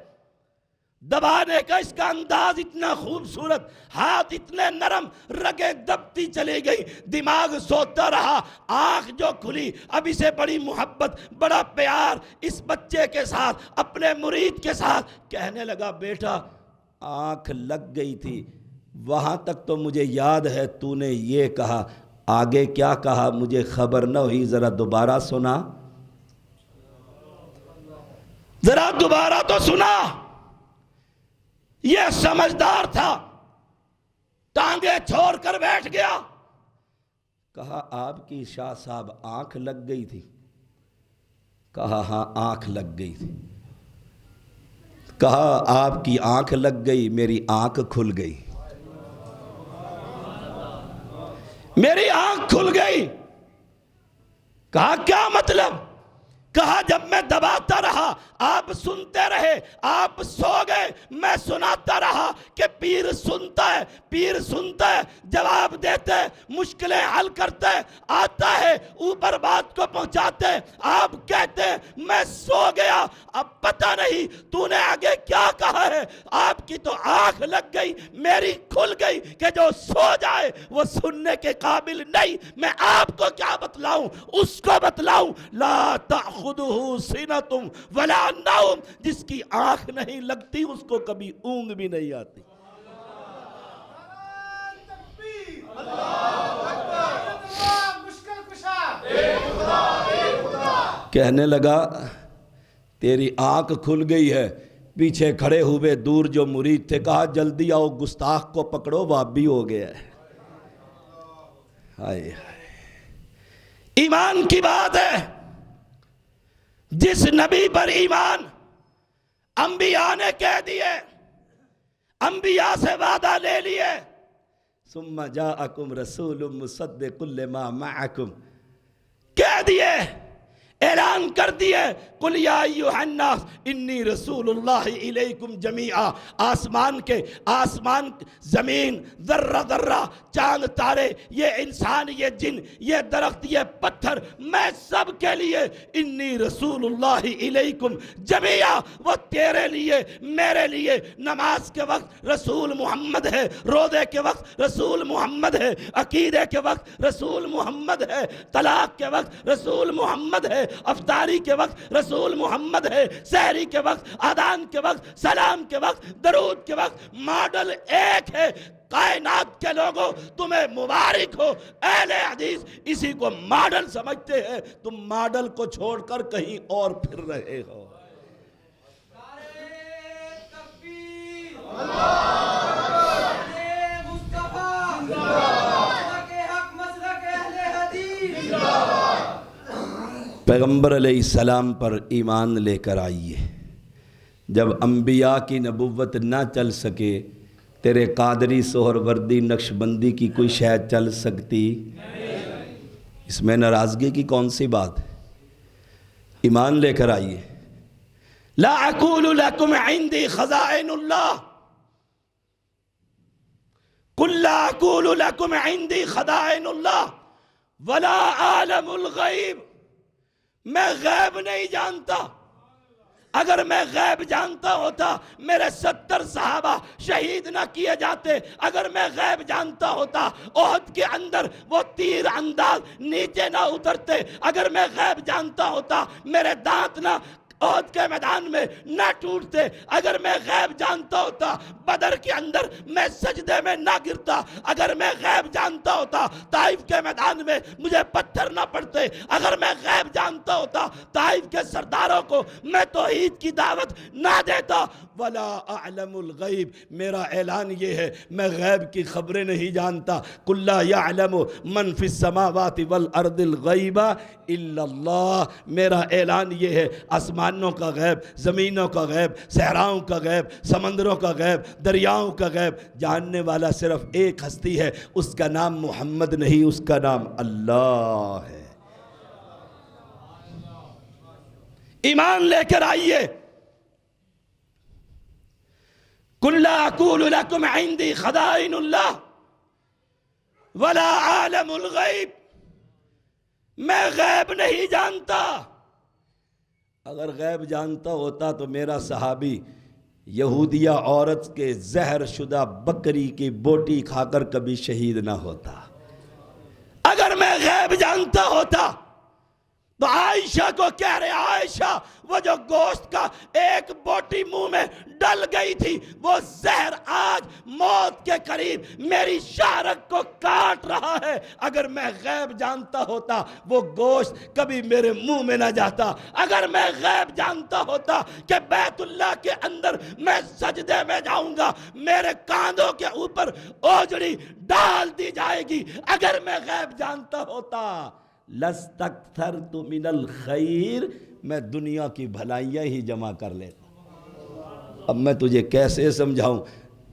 دبانے کا اس کا انداز اتنا خوبصورت، ہاتھ اتنے نرم، رگیں دبتی چلی گئی، دماغ سوتا رہا، آنکھ جو کھلی، اب اسے بڑی محبت، بڑا پیار اس بچے کے ساتھ، اپنے مرید کے ساتھ، کہنے لگا بیٹا آنکھ لگ گئی تھی، وہاں تک تو مجھے یاد ہے تو نے یہ کہا، آگے کیا کہا مجھے خبر نہ ہوئی، ذرا دوبارہ سنا، ذرا دوبارہ تو سنا۔ یہ سمجھدار تھا، ٹانگیں چھوڑ کر بیٹھ گیا۔ کہا آپ کی شاہ صاحب آنکھ لگ گئی تھی؟ کہا ہاں آنکھ لگ گئی تھی۔ کہا آپ کی آنکھ لگ گئی، میری آنکھ کھل گئی، میری آنکھ کھل گئی۔ کہا کیا مطلب؟ کہا جب میں دباتا رہا آپ سنتے رہے، آپ سو گئے، میں سناتا رہا کہ پیر سنتا ہے، پیر سنتا ہے، جواب دیتے ہے، مشکلیں حل کرتا ہے، آتا ہے، اوپر بات کو پہنچاتے ہیں، آپ کہتے ہیں میں سو گیا۔ اب پتہ نہیں تو نے آگے کیا کہا ہے، آپ کی تو آنکھ لگ گئی، میری کھل گئی کہ جو سو جائے وہ سننے کے قابل نہیں۔ میں آپ کو کیا بتلاؤں، اس کو بتلاؤں، لا تأخذہ سنۃ ولا نوم، جس کی آنکھ نہیں لگتی اس کو کبھی اونگ بھی نہیں آتی۔ کہنے لگا تیری آنکھ کھل گئی ہے۔ پیچھے کھڑے ہوئے دور جو مرید تھے کہا جلدی آؤ گستاخ کو پکڑو، وابی ہو گیا ہے۔ ہائے ہائے، ایمان کی بات ہے۔ جس نبی پر ایمان انبیاء نے کہہ دیے، انبیاء سے وعدہ لے لیے، ثم جاءکم رسول مصدق لما معکم، کہہ دیے، اعلان کر دیے، قل یا ایھا الناس انی رسول اللہ الیکم جمیعا۔ آسمان زمین ذرہ ذرہ، چاند تارے، یہ انسان، یہ جن، یہ درخت، یہ پتھر، میں سب کے لیے انی رسول اللہ الیکم جمیعا، وہ تیرے لیے میرے لیے۔ نماز کے وقت رسول محمد ہے، روزے کے وقت رسول محمد ہے، عقیدے کے وقت رسول محمد ہے، طلاق کے وقت رسول محمد ہے، افطاری کے وقت رسول محمد ہے، سحری کے وقت، اذان کے وقت، سلام کے وقت، درود کے وقت، ماڈل ایک ہے۔ کائنات کے لوگوں تمہیں مبارک ہو، اہل حدیث اسی کو ماڈل سمجھتے ہیں، تم ماڈل کو چھوڑ کر کہیں اور پھر رہے ہو۔ پیغمبر علیہ السلام پر ایمان لے کر آئیے۔ جب انبیاء کی نبوت نہ چل سکے، تیرے قادری، سہروردی، نقشبندی کی کوئی شاید چل سکتی؟ اس میں ناراضگی کی کون سی بات ہے؟ ایمان لے کر آئیے۔ لا اقول لکم عندی خزائن اللہ، قل لا اقول لکم عندی خزائن اللہ ولا عالم الغیب، میں غیب نہیں جانتا۔ اگر میں غیب جانتا ہوتا میرے 70 صحابہ شہید نہ کیے جاتے۔ اگر میں غیب جانتا ہوتا احد کے اندر وہ تیر انداز نیچے نہ اترتے۔ اگر میں غیب جانتا ہوتا میرے دانت نہ احد کے میدان میں نہ ٹوٹتے۔ اگر میں غیب جانتا ہوتا بدر کے اندر میں سجدے میں نہ گرتا۔ اگر میں غیب جانتا ہوتا طائف کے میدان میں مجھے پتھر نہ پڑتے۔ اگر میں غیب جانتا ہوتا طائف کے سرداروں کو میں توحید کی دعوت نہ دیتا۔ ولا اعلم الغیب، میرا اعلان یہ ہے میں غیب کی خبریں نہیں جانتا۔ قل لا يعلم من فی السماوات والارض الغیب الا اللہ، میرا اعلان یہ ہے آسمانوں کا غیب، زمینوں کا غیب، صحراؤں کا غیب، سمندروں کا غیب، دریاؤں کا غیب جاننے والا صرف ایک ہستی ہے، اس کا نام محمد نہیں، اس کا نام اللہ ہے۔ ایمان لے کر آئیے۔ قل لا اقول لکم عندی خزائن اللہ ولا عالم الغیب، میں غیب نہیں جانتا۔ اگر غیب جانتا ہوتا تو میرا صحابی یہودیہ عورت کے زہر شدہ بکری کی بوٹی کھا کر کبھی شہید نہ ہوتا۔ اگر میں غیب جانتا ہوتا تو عائشہ کو کہہ رہے عائشہ وہ جو گوشت کا ایک بوٹی منہ میں ڈل گئی تھی وہ زہر آج موت کے قریب میری شارک کو کاٹ رہا ہے، اگر میں غیب جانتا ہوتا وہ گوشت کبھی میرے منہ میں نہ جاتا، اگر میں غیب جانتا ہوتا کہ بیت اللہ کے اندر میں سجدے میں جاؤں گا میرے کاندھوں کے اوپر اوجڑی ڈال دی جائے گی، اگر میں غیب جانتا ہوتا لَاسْتَكْثَرْتُ مِنَ الْخَيْرِ میں دنیا کی بھلائیاں ہی جمع کر لیتا۔ اب میں تجھے کیسے سمجھاؤں،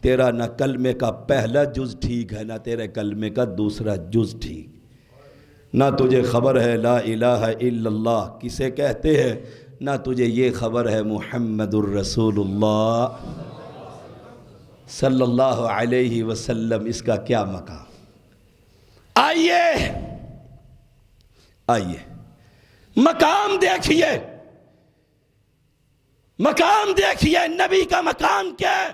تیرا نہ کلمے کا پہلا جز ٹھیک ہے نہ تیرے کلمے کا دوسرا جز ٹھیک، نہ تجھے خبر ہے لا الہ الا اللہ کسے کہتے ہیں، نہ تجھے یہ خبر ہے محمد الرسول اللہ صلی اللہ علیہ وسلم اس کا کیا مقام۔ آئیے مقام دیکھیے، مقام دیکھیے، نبی کا مقام کیا ہے۔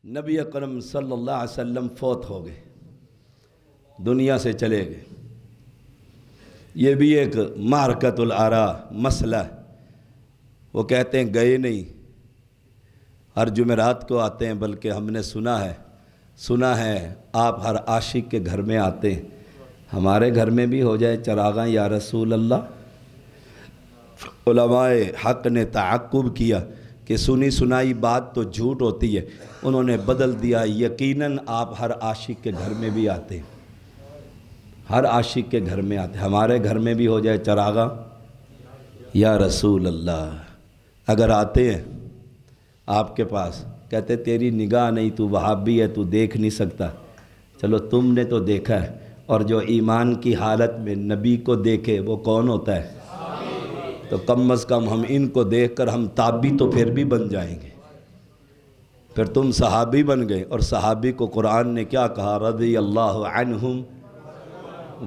نبی اکرم صلی اللہ علیہ وسلم فوت ہو گئے، دنیا سے چلے گئے، یہ بھی ایک معرکۃ الآراء مسئلہ ہے، وہ کہتے ہیں گئے نہیں، ہر جمعرات کو آتے ہیں، بلکہ ہم نے سنا ہے آپ ہر عاشق کے گھر میں آتے ہیں، ہمارے گھر میں بھی ہو جائے چراغاں یا رسول اللہ۔ علماء حق نے تعقب کیا کہ سنی سنائی بات تو جھوٹ ہوتی ہے، انہوں نے بدل دیا، یقیناً آپ ہر عاشق کے گھر میں بھی آتے ہیں، ہر عاشق کے گھر میں آتے ہیں، ہمارے گھر میں بھی ہو جائے چراغاں یا رسول اللہ۔ اگر آتے ہیں آپ کے پاس، کہتے تیری نگاہ نہیں، تو وہابی ہے، تو دیکھ نہیں سکتا، چلو تم نے تو دیکھا ہے، اور جو ایمان کی حالت میں نبی کو دیکھے وہ کون ہوتا ہے؟ تو کم از کم ہم ان کو دیکھ کر ہم تابعی تو پھر بھی بن جائیں گے، پھر تم صحابی بن گئے، اور صحابی کو قرآن نے کیا کہا؟ رضی اللہ عنہم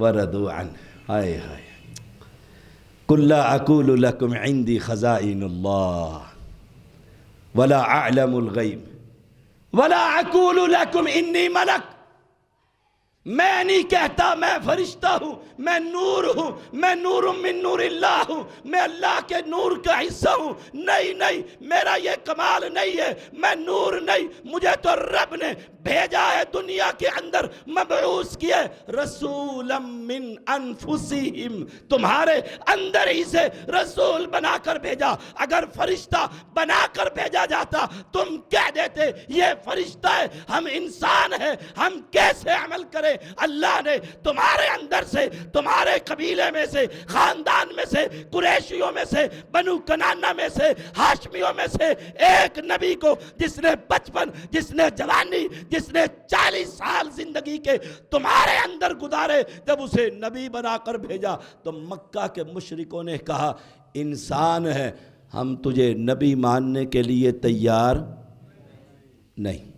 ورضوا عنہ۔ ہائے ہائے، قل لا اقول لکم عندی خزائن اللہ ولا اعلم الغیب ولا اقول لکم انی ملک، میں نہیں کہتا میں فرشتہ ہوں، میں نور ہوں، میں نور من نور اللہ ہوں، میں اللہ کے نور کا حصہ ہوں، نہیں، میرا یہ کمال نہیں ہے، میں نور نہیں، مجھے تو رب نے بھیجا ہے دنیا کے اندر، مبعوث کیا رسولا من انفسہم، تمہارے اندر ہی سے رسول بنا کر بھیجا، اگر فرشتہ بنا کر بھیجا جاتا تم کہہ دیتے یہ فرشتہ ہے، ہم انسان ہیں، ہم کیسے عمل کریں؟ اللہ نے تمہارے اندر سے، تمہارے قبیلے میں سے، خاندان میں سے، قریشیوں میں سے، بنو کنانہ میں سے، ہاشمیوں میں سے ایک نبی کو جس نے بچپن، جس نے جوانی، جس نے 40 سال زندگی کے تمہارے اندر گزارے، جب اسے نبی بنا کر بھیجا تو مکہ کے مشرکوں نے کہا انسان ہے، ہم تجھے نبی ماننے کے لیے تیار نہیں۔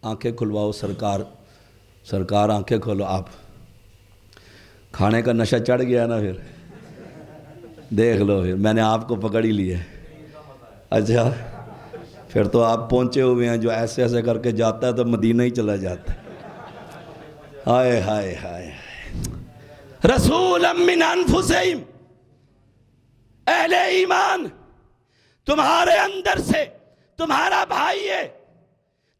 آنکھیں کھلواؤ سرکار آنکھیں کھولو، آپ کھانے کا نشہ چڑھ گیا نا، پھر دیکھ لو، پھر میں نے آپ کو پکڑ ہی لیا۔ اچھا پھر تو آپ پہنچے ہوئے ہیں، جو ایسے ایسے کر کے جاتا ہے تو مدینہ ہی چلا جاتا ہے۔ ہائے ہائے ہائے، رسولا من انفسہم، اہل ایمان تمہارے اندر سے، تمہارا بھائی ہے،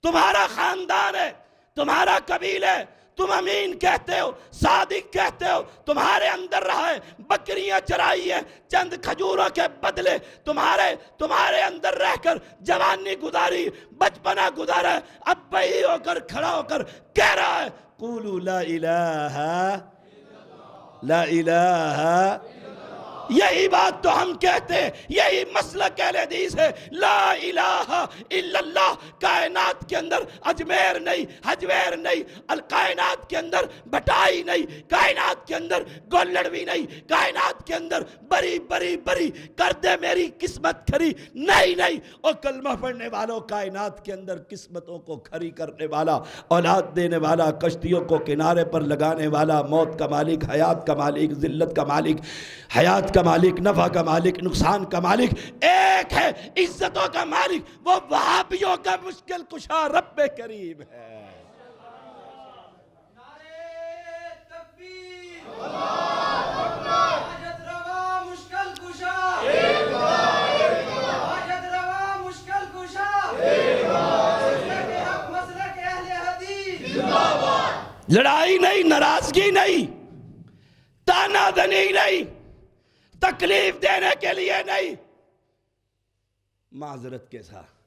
تمہارا خاندان ہے، تمہارا قبیل ہے، تم امین کہتے ہو، صادق کہتے ہو، تمہارے اندر رہا ہے، بکریاں چرائی ہیں، چند کھجوروں کے بدلے تمہارے اندر رہ کر جوانی گزاری، بچپنا گزارا ہے، اب بھائی ہو کر کھڑا ہو کر کہہ رہا ہے قولوا لا الہ لا الہ، یہی بات تو ہم کہتے ہیں، یہی مسلک اہل حدیث ہے، لا الہ الا اللہ۔ کائنات کے اندر اجمیر نہیں، حجویر نہیں، الکائنات کے اندر بٹائی نہیں، کائنات کے اندر گولڑوی نہیں، کائنات کے اندر بری کر دے میری قسمت کھری نہیں، او کلمہ پڑھنے والوں، کائنات کے اندر قسمتوں کو کھری کرنے والا، اولاد دینے والا، کشتیوں کو کنارے پر لگانے والا، موت کا مالک، حیات کا مالک، ذلت کا مالک، حیات کا مالک، نفع کا مالک، نقصان کا مالک ایک ہے، عزتوں کا مالک وہ وہابیوں کا مشکل کشا رب کریم ہے۔ لڑائی نہیں، ناراضگی نہیں، تانا دنی نہیں، تکلیف دینے کے لیے نہیں، معذرت کے ساتھ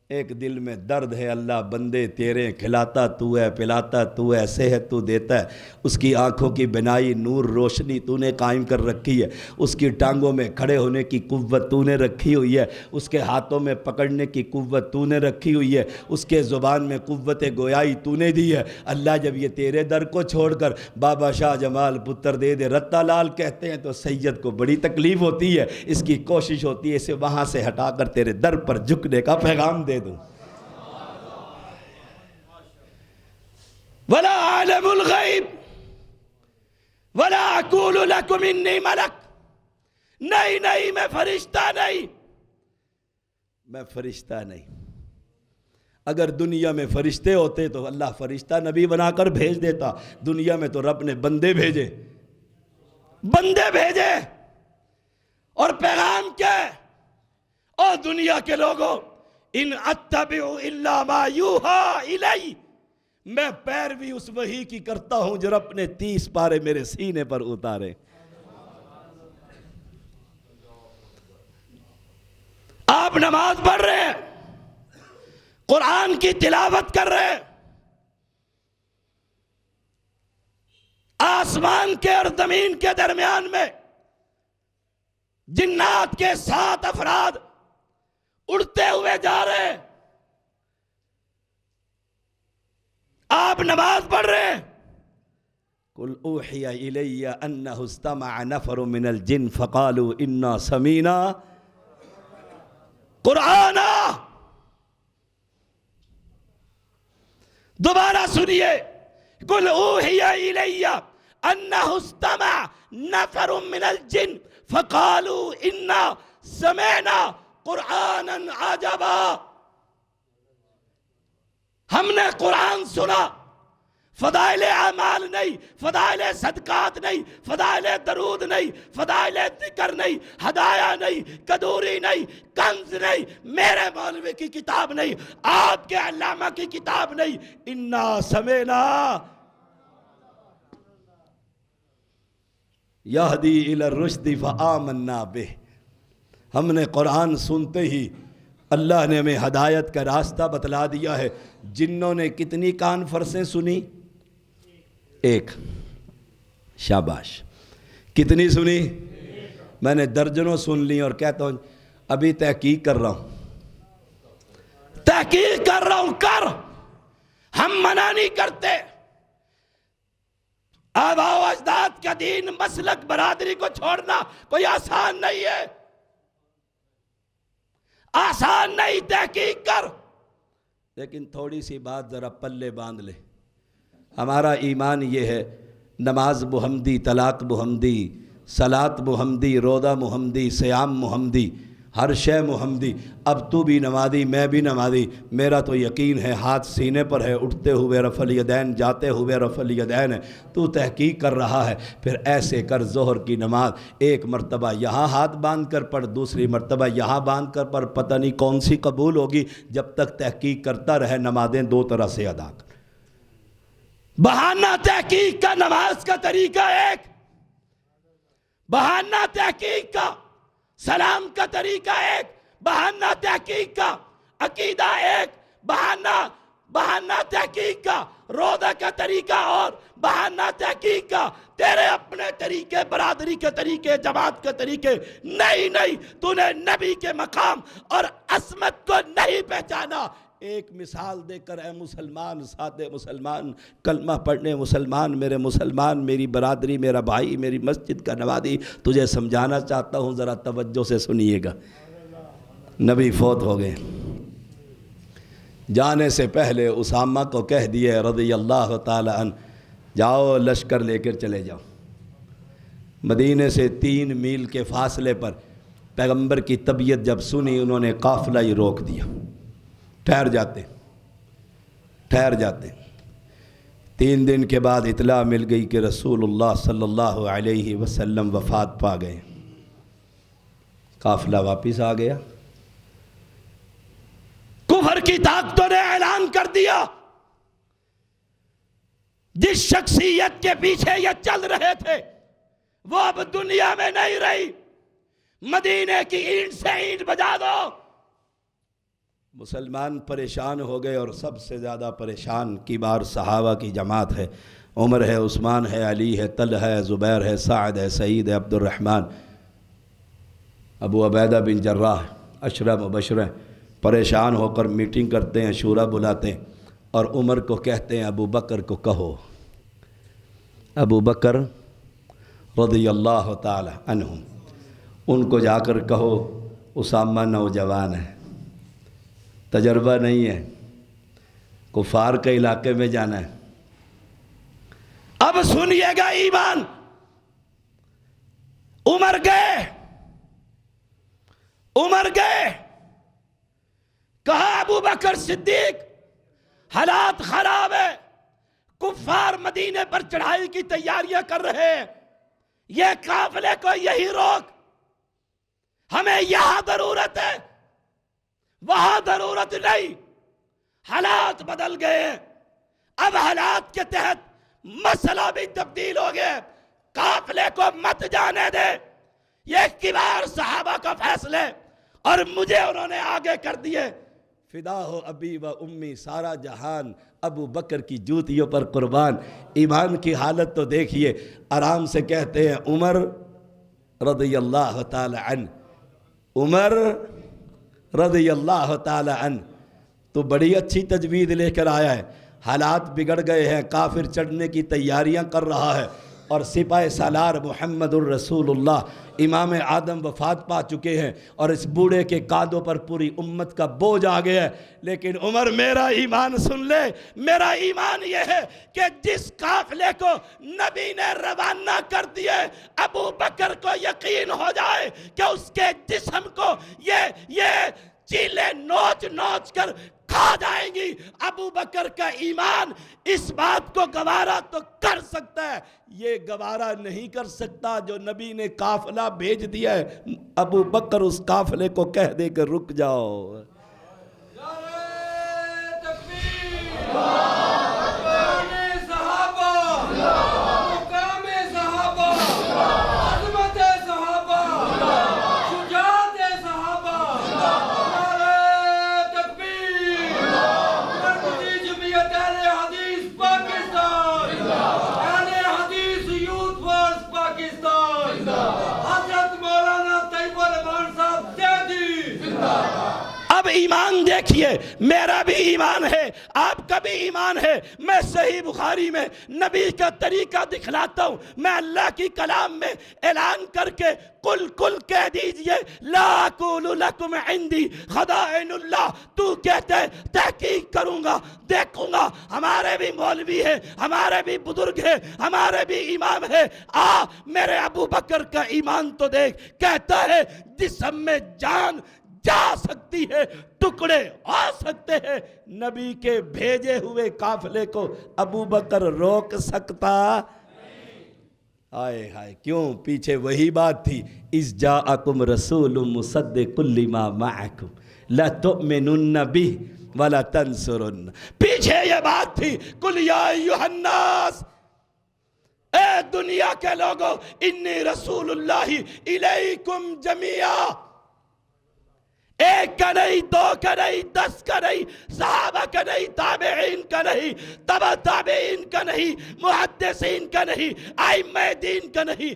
ایک دل میں درد ہے، اللہ بندے تیرے، کھلاتا تو ہے، پلاتا تو ہے، صحت تو دیتا ہے، اس کی آنکھوں کی بنائی، نور، روشنی تو نے قائم کر رکھی ہے، اس کی ٹانگوں میں کھڑے ہونے کی قوت تو نے رکھی ہوئی ہے، اس کے ہاتھوں میں پکڑنے کی قوت تو نے رکھی ہوئی ہے، اس کے زبان میں قوت گویائی تو نے دی ہے۔ اللہ جب یہ تیرے در کو چھوڑ کر بابا شاہ جمال پتر دے دے رتا لال کہتے ہیں تو سید کو بڑی تکلیف ہوتی ہے، اس کی کوشش ہوتی ہے اسے وہاں سے ہٹا کر تیرے در پر جھکنے کا پیغام دے دوں۔ وَلَا عَالَمُ الْغَيْبِ وَلَا أَقُولُ لَكُمْ إِنِّي مَلَكٌ، نہیں میں فرشتہ نہیں، میں فرشتہ نہیں۔ اگر دنیا میں فرشتے ہوتے تو اللہ فرشتہ نبی بنا کر بھیج دیتا، دنیا میں تو رب نے بندے بھیجے، اور پیغام کیا ہے؟ اور دنیا کے لوگوں، ان اتبع الا ما یوحی الی، میں پیروی اس وحی کی کرتا ہوں جو رب نے 30 پارے میرے سینے پر اتارے۔ آپ نماز پڑھ رہے ہیں، قرآن کی تلاوت کر رہے ہیں، آسمان کے اور زمین کے درمیان میں جنات کے 7 افراد اڑتے ہوئے جا رہے ہیں، آپ نماز پڑھ رہے ہیں۔ قُلْ أُوحِيَ إِلَيَّ أَنَّهُ اسْتَمَعَ نَفَرٌ مِّنَ الْجِنِّ فَقَالُوا إِنَّا سَمِعْنَا قُرْآنًا، دوبارہ سنیے، قُلْ أُوحِيَ إِلَيَّ أَنَّهُ اسْتَمَعَ نَفَرٌ مِّنَ الْجِنِّ فَقَالُوا إِنَّا سَمِعْنَا قُرْآنًا عَجَبًا، ہم نے قرآن سنا، فضائل اعمال نہیں، فضائل صدقات نہیں، فضائل درود نہیں، فضائل ذکر نہیں، ہدایہ نہیں، کدوری نہیں، کنز نہیں، میرے مولوی کی کتاب نہیں، آپ کے علامہ کی کتاب نہیں، انا سمعنا یہدی الی الرشد فآمنا بہ، ہم نے قرآن سنتے ہی اللہ نے ہمیں ہدایت کا راستہ بتلا دیا ہے۔ جنوں نے کتنی کانفرنسیں سنی؟ ایک، شاباش، کتنی سنی؟ میں نے درجنوں سن لی اور کہتا ہوں ابھی تحقیق کر رہا ہوں، کر، ہم منع نہیں کرتے۔ آباء و اجداد کا دین، مسلک، برادری کو چھوڑنا کوئی آسان نہیں ہے، آسان نہیں، تحقیق کر، لیکن تھوڑی سی بات ذرا پلے باندھ لے۔ ہمارا ایمان یہ ہے، نماز محمدی، طلاق محمدی، صلاۃ محمدی، روزہ محمدی، صیام محمدی، ہر شے محمدی۔ اب تو بھی نمازی، میں بھی نمازی، میرا تو یقین ہے ہاتھ سینے پر ہے، اٹھتے ہوئے رفع الیدین، جاتے ہوئے رفع الیدین ہے، تو تحقیق کر رہا ہے، پھر ایسے کر ظہر کی نماز ایک مرتبہ یہاں ہاتھ باندھ کر پڑھ، دوسری مرتبہ یہاں باندھ کر پڑھ، پتہ نہیں کون سی قبول ہوگی، جب تک تحقیق کرتا رہے نمازیں 2 طرح سے ادا کر۔ بہانہ تحقیق کا نماز کا طریقہ ایک، بہانہ تحقیق کا سلام کا طریقہ ایک، بہانہ تحقیق کا عقیدہ ایک، بہانہ تحقیق کا روزہ کا طریقہ اور بہانہ تحقیق کا تیرے اپنے طریقے، برادری کے طریقے، جماعت کے طریقے نہیں، تو نے نبی کے مقام اور عظمت کو نہیں پہچانا۔ ایک مثال دے کر اے مسلمان، سادے مسلمان، کلمہ پڑھنے مسلمان، میرے مسلمان، میری برادری، میرا بھائی، میری مسجد کا نوادی، تجھے سمجھانا چاہتا ہوں، ذرا توجہ سے سنیے گا۔ نبی فوت ہو گئے، جانے سے پہلے اسامہ کو کہہ دیے رضی اللہ تعالی عنہ، جاؤ لشکر لے کر چلے جاؤ۔ مدینے سے 3 میل کے فاصلے پر پیغمبر کی طبیعت جب سنی، انہوں نے قافلہ ہی روک دیا، ٹھہر جاتے۔ 3 دن کے بعد اطلاع مل گئی کہ رسول اللہ صلی اللہ علیہ وسلم وفات پا گئے۔ قافلہ واپس آ گیا، کفر کی طاقتوں نے اعلان کر دیا جس شخصیت کے پیچھے یہ چل رہے تھے وہ اب دنیا میں نہیں رہی. مدینے کی اینٹ سے اینٹ بجا دو. مسلمان پریشان ہو گئے اور سب سے زیادہ پریشان کبار صحابہ کی جماعت ہے. عمر ہے، عثمان ہے، علی ہے، طلحہ ہے، زبیر ہے، سعد ہے، سعید ہے، عبد الرحمن، ابو عبیدہ بن جراح، عشرہ مبشرہ. پریشان ہو کر میٹنگ کرتے ہیں، شورا بلاتے ہیں اور عمر کو کہتے ہیں ابو بکر کو کہو. ابو بکر رضی اللہ تعالی عنہ، ان کو جا کر کہو اسامہ نوجوان ہے، تجربہ نہیں ہے، کفار کے علاقے میں جانا ہے. اب سنیے گا ایمان. عمر گئے کہا ابو بکر صدیق حالات خراب ہے، کفار مدینے پر چڑھائی کی تیاریاں کر رہے ہیں، یہ قافلے کو یہی روک، ہمیں یہاں ضرورت ہے وہاں ضرورت نہیں. حالات بدل گئے ہیں. اب حالات کے تحت مسئلہ بھی تبدیل ہو گیا. قافلے کو مت جانے دے، یہ کبار صحابہ کا فیصلہ ہے اور مجھے انہوں نے آگے کر دیے. فدا ہو ابی و امی، سارا جہان ابو بکر کی جوتیوں پر قربان. ایمان کی حالت تو دیکھیے. آرام سے کہتے ہیں عمر رضی اللہ تعالی عنہ، عمر رضی اللہ تعالی عنہ، تو بڑی اچھی تجوید لے کر آیا ہے. حالات بگڑ گئے ہیں، کافر چڑھنے کی تیاریاں کر رہا ہے اور سپاہ سالار محمد الرسول اللہ امام آدم وفات پا چکے ہیں اور اس بوڑھے کے کاندھوں پر پوری امت کا بوجھ آ گیا ہے. لیکن عمر میرا ایمان سن لے. میرا ایمان یہ ہے کہ جس قافلے کو نبی نے روانہ کر دیے، ابو بکر کو یقین ہو جائے کہ اس کے جسم کو یہ چیلے نوچ نوچ کر کھا جائیں گی. ابو بکر کا ایمان اس بات کو گوارا تو کر سکتا ہے، یہ گوارا نہیں کر سکتا جو نبی نے قافلہ بھیج دیا ہے. ابو بکر اس قافلے کو کہہ دے کہ رک جاؤ. اب ایمان دیکھیے. میرا بھی ایمان ہے، آپ کا بھی ایمان ہے. میں صحیح بخاری میں نبی کا طریقہ دکھلاتا ہوں. میں اللہ کی کلام میں اعلان کر کے کل کہہ دیجئے لا اقول لکم عندی خزائن اللہ. تو کہتے ہے تحقیق کروں گا، دیکھوں گا. ہمارے بھی مولوی ہیں، ہمارے بھی بزرگ ہیں، ہمارے بھی امام ہیں. میرے ابو بکر کا ایمان تو دیکھ. کہتا ہے جسم میں جان جا سکتی ہے، ٹکڑے ہو سکتے ہیں، نبی کے بھیجے ہوئے قافلے کو ابو بکر روک سکتا؟ آئے ہائے، کیوں؟ پیچھے وہی بات تھی اذ جاءکم رسول مصدق لما معکم لتؤمنن بہ ولا تنصرن. پیچھے یہ بات تھی قل یا ایھا الناس، اے دنیا کے لوگوں، انی رسول اللہ الیکم جمیعا. ایک کا نہیں، دو کا نہیں، 10 کا نہیں، صحابہ کا نہیں، تابعین کا نہیں، تبع تابعین کا نہیں، محدثین کا نہیں، ائمہ دین کا نہیں.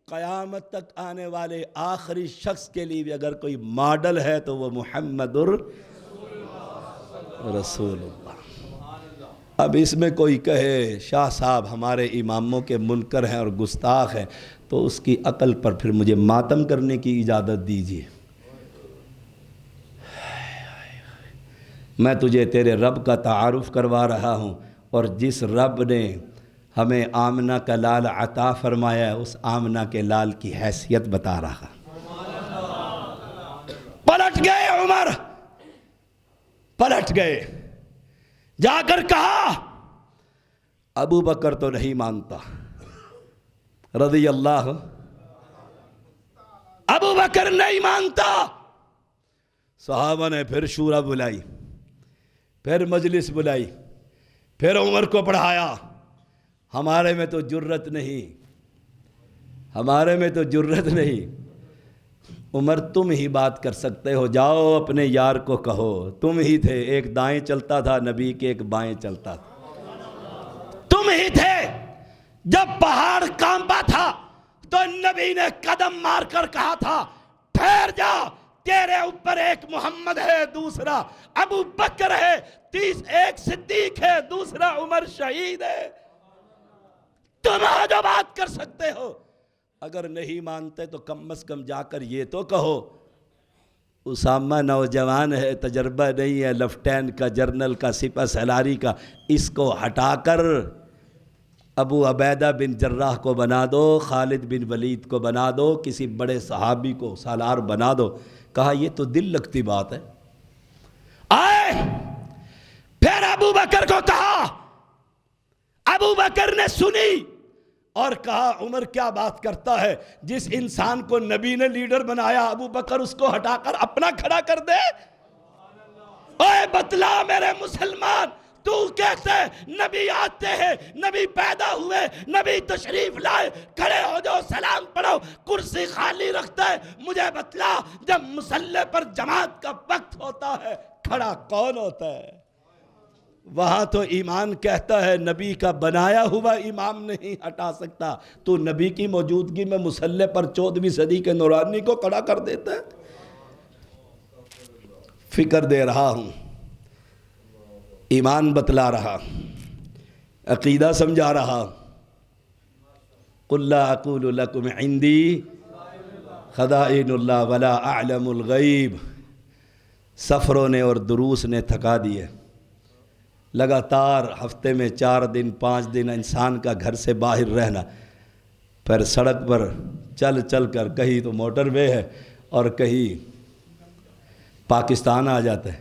قیامت تک آنے والے آخری شخص کے لیے بھی اگر کوئی ماڈل ہے تو وہ محمد رسول اللہ. اب اس میں کوئی کہے شاہ صاحب ہمارے اماموں کے منکر ہیں اور گستاخ ہیں، تو اس کی عقل پر پھر مجھے ماتم کرنے کی اجازت دیجیے. میں تجھے تیرے رب کا تعارف کروا رہا ہوں، اور جس رب نے ہمیں آمنہ کا لال عطا فرمایا ہے اس آمنہ کے لال کی حیثیت بتا رہا. پلٹ گئے عمر، پلٹ گئے. جا کر کہا ابو بکر تو نہیں مانتا رضی اللہ، ابو بکر نہیں مانتا. صحابہ نے پھر شورا بلائی، پھر مجلس بلائی، پھر عمر کو پڑھایا. ہمارے میں تو جرت نہیں، ہمارے میں تو جرت نہیں۔ عمر تم ہی بات کر سکتے ہو، جاؤ اپنے یار کو کہو، تم ہی تھے، ایک دائیں چلتا تھا نبی کے، ایک بائیں چلتا تھا، تم ہی تھے۔ جب پہاڑ کانپا تھا تو نبی نے قدم مار کر کہا تھا ٹھہر جا، تیرے اوپر ایک محمد ہے، دوسرا ابو بکر ہے، ایک صدیق ہے، دوسرا عمر شہید ہے۔ تم جو بات کر سکتے ہو، اگر نہیں مانتے تو کم از کم جا کر یہ تو کہو اسامہ نوجوان ہے، تجربہ نہیں ہے، لیفٹیننٹ کا، جنرل کا، سپہ سالاری کا، اس کو ہٹا کر ابو عبیدہ بن جراح کو بنا دو، خالد بن ولید کو بنا دو، کسی بڑے صحابی کو سالار بنا دو۔ کہا یہ تو دل لگتی بات ہے۔ آئے پھر ابو بکر کو کہا، ابو بکر نے سنی اور کہا عمر کیا بات کرتا ہے، جس انسان کو نبی نے لیڈر بنایا ابو بکر اس کو ہٹا کر اپنا کھڑا کر دے۔ اے بتلا میرے مسلمان، تو کہتے نبی آتے ہیں، نبی پیدا ہوئے، نبی تشریف لائے، کھڑے ہو جاؤ، سلام پڑھو، کرسی خالی رکھتا ہے، مجھے بتلا جب مصلی پر جماعت کا وقت ہوتا ہے کھڑا کون ہوتا ہے؟ وہاں تو ایمان کہتا ہے نبی کا بنایا ہوا امام نہیں ہٹا سکتا، تو نبی کی موجودگی میں مصلی پر 14ویں صدی کے نورانی کو کھڑا کر دیتا ہے۔ فکر دے رہا ہوں، ایمان بتلا رہا، عقیدہ سمجھا رہا۔ قُلْ لَا أَقُولُ لَكُمْ عِنْدِي خَزَائِنُ اللَّهِ وَلَا أَعْلَمُ الْغَيْبِ۔ سفروں نے اور دروس نے تھکا دیے، لگاتار ہفتے میں 4 دن 5 دن انسان کا گھر سے باہر رہنا، پھر سڑک پر چل چل کر کہیں تو موٹر وے ہے اور کہیں پاکستان آ جاتا ہے۔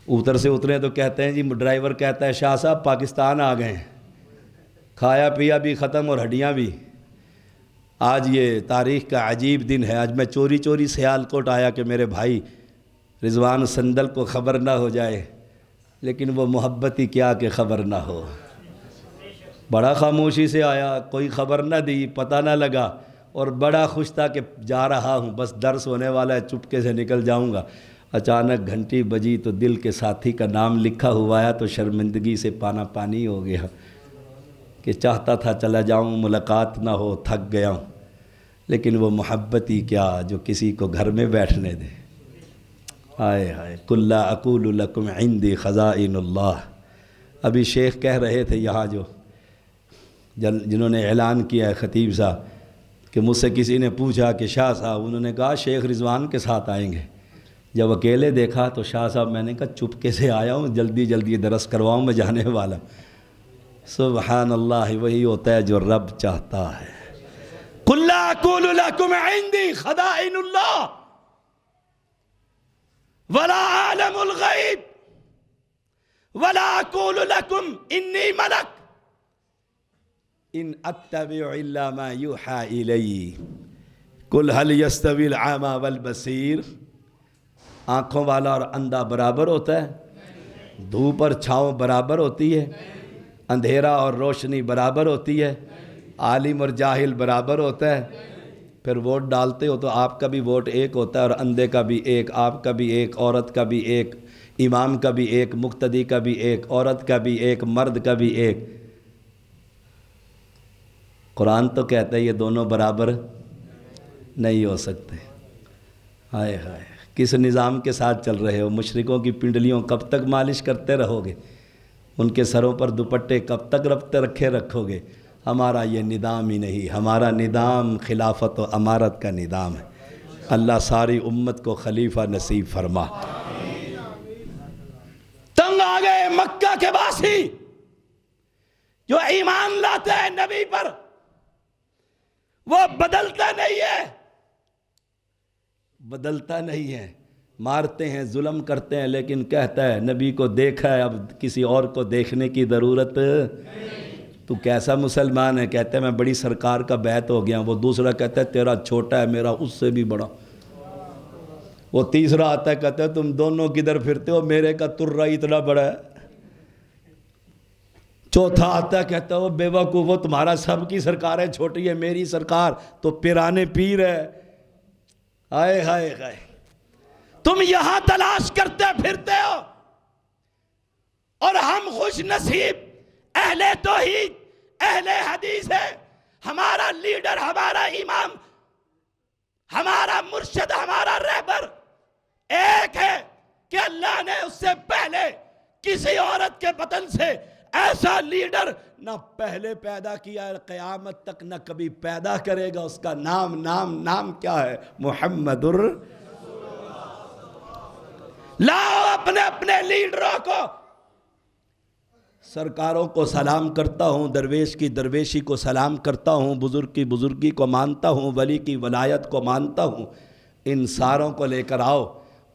اوتر سے اترے تو کہتے ہیں جی، ڈرائیور کہتا ہے شاہ صاحب پاکستان آ گئے ہیں، کھایا پیا بھی ختم اور ہڈیاں بھی۔ آج یہ تاریخ کا عجیب دن ہے، آج میں چوری چوری سیالکوٹ آیا کہ میرے بھائی رضوان سندل کو خبر نہ ہو جائے، لیکن وہ محبت ہی کیا کہ خبر نہ ہو۔ بڑا خاموشی سے آیا، کوئی خبر نہ دی، پتہ نہ لگا، اور بڑا خوش تھا کہ جا رہا ہوں، بس درس ہونے والا ہے، چپکے سے نکل جاؤں گا۔ اچانک گھنٹی بجی تو دل کے ساتھی کا نام لکھا ہوا ہے، تو شرمندگی سے پانا پانی ہو گیا کہ چاہتا تھا چلا جاؤں، ملاقات نہ ہو، تھک گیا ہوں، لیکن وہ محبت ہی کیا جو کسی کو گھر میں بیٹھنے دے۔ ہائے ہائے، قُلْ لَا أَقُولُ لَكُمْ عِنْدِي خَزَائِنُ اللَّهِ۔ ابھی شیخ کہہ رہے تھے یہاں جو جنہوں نے اعلان کیا ہے خطیب صاحب، کہ مجھ سے کسی نے پوچھا کہ شاہ صاحب، انہوں نے کہا شیخ رضوان کے ساتھ آئیں گے۔ جب اکیلے دیکھا تو شاہ صاحب، میں نے کہا چپکے سے آیا ہوں، جلدی جلدی درس کرواؤں، میں جانے والا۔ سبحان اللہ، وہی ہوتا ہے جو رب چاہتا ہے۔ قُلْ لَا أَقُولُ لَكُمْ عِنْدِي خَزَائِنُ اللَّهِ وَلَا أَعْلَمُ الْغَيْبِ وَلَا أَقُولُ لَكُمْ إِنِّي مَلَكٌ ان اتبع الا ما یوحى الی قل هل یستوی العمی والبصیر۔ آنکھوں والا اور اندھا برابر ہوتا ہے؟ دھوپ اور چھاؤں برابر ہوتی ہے؟ اندھیرا اور روشنی برابر ہوتی ہے؟ عالم اور جاہل برابر ہوتا ہے؟ پھر ووٹ ڈالتے ہو تو آپ کا بھی ووٹ ایک ہوتا ہے، اور اندھے کا بھی ایک، آپ کا بھی ایک، عورت کا بھی ایک، امام کا بھی ایک، مقتدی کا بھی ایک، عورت کا بھی ایک، مرد کا بھی ایک۔ قرآن تو کہتا ہے یہ دونوں برابر نہیں ہو سکتے۔ ہائے ہائے، کس نظام کے ساتھ چل رہے ہو؟ مشرکوں کی پنڈلیوں کب تک مالش کرتے رہو گے؟ ان کے سروں پر دوپٹے کب تک رکھے رکھو گے؟ ہمارا یہ نظام ہی نہیں، ہمارا نظام خلافت و امارت کا نظام ہے۔ اللہ ساری امت کو خلیفہ نصیب فرما۔ تنگ آ گئے مکہ کے باسی جو ایمان لاتے ہیں نبی پر، وہ بدلتا نہیں ہے، بدلتا نہیں ہے، مارتے ہیں، ظلم کرتے ہیں، لیکن کہتا ہے نبی کو دیکھا ہے، اب کسی اور کو دیکھنے کی ضرورت نہیں۔ تو کیسا مسلمان ہے؟ کہتا ہے میں بڑی سرکار کا بیعت ہو گیا، وہ دوسرا کہتا ہے تیرا چھوٹا ہے، میرا اس سے بھی بڑا۔ وہ تیسرا آتا ہے کہتا ہے تم دونوں کدھر پھرتے ہو، میرے کا ترہ اتنا بڑا ہے۔ چوتھا آتا ہے کہتا ہے وہ بیوقوف، وہ تمہارا سب کی سرکار ہے، چھوٹی ہے میری سرکار تو پیرانے پیر ہے۔ ہائے ہائے ہائے، تم یہاں تلاش کرتے پھرتے ہو اور ہم خوش نصیب اہل توحید اہل حدیث ہے۔ ہمارا لیڈر، ہمارا امام، ہمارا مرشد، ہمارا رہبر ایک ہے کہ اللہ نے اس سے پہلے کسی عورت کے بطن سے ایسا لیڈر نہ پہلے پیدا کیا ہے، قیامت تک نہ کبھی پیدا کرے گا۔ اس کا نام کیا ہے؟ محمد لاؤ اپنے اپنے لیڈروں کو، سرکاروں کو سلام کرتا ہوں، درویش کی درویشی کو سلام کرتا ہوں، بزرگ کی بزرگی کو مانتا ہوں، ولی کی ولایت کو مانتا ہوں۔ ان ساروں کو لے کر آؤ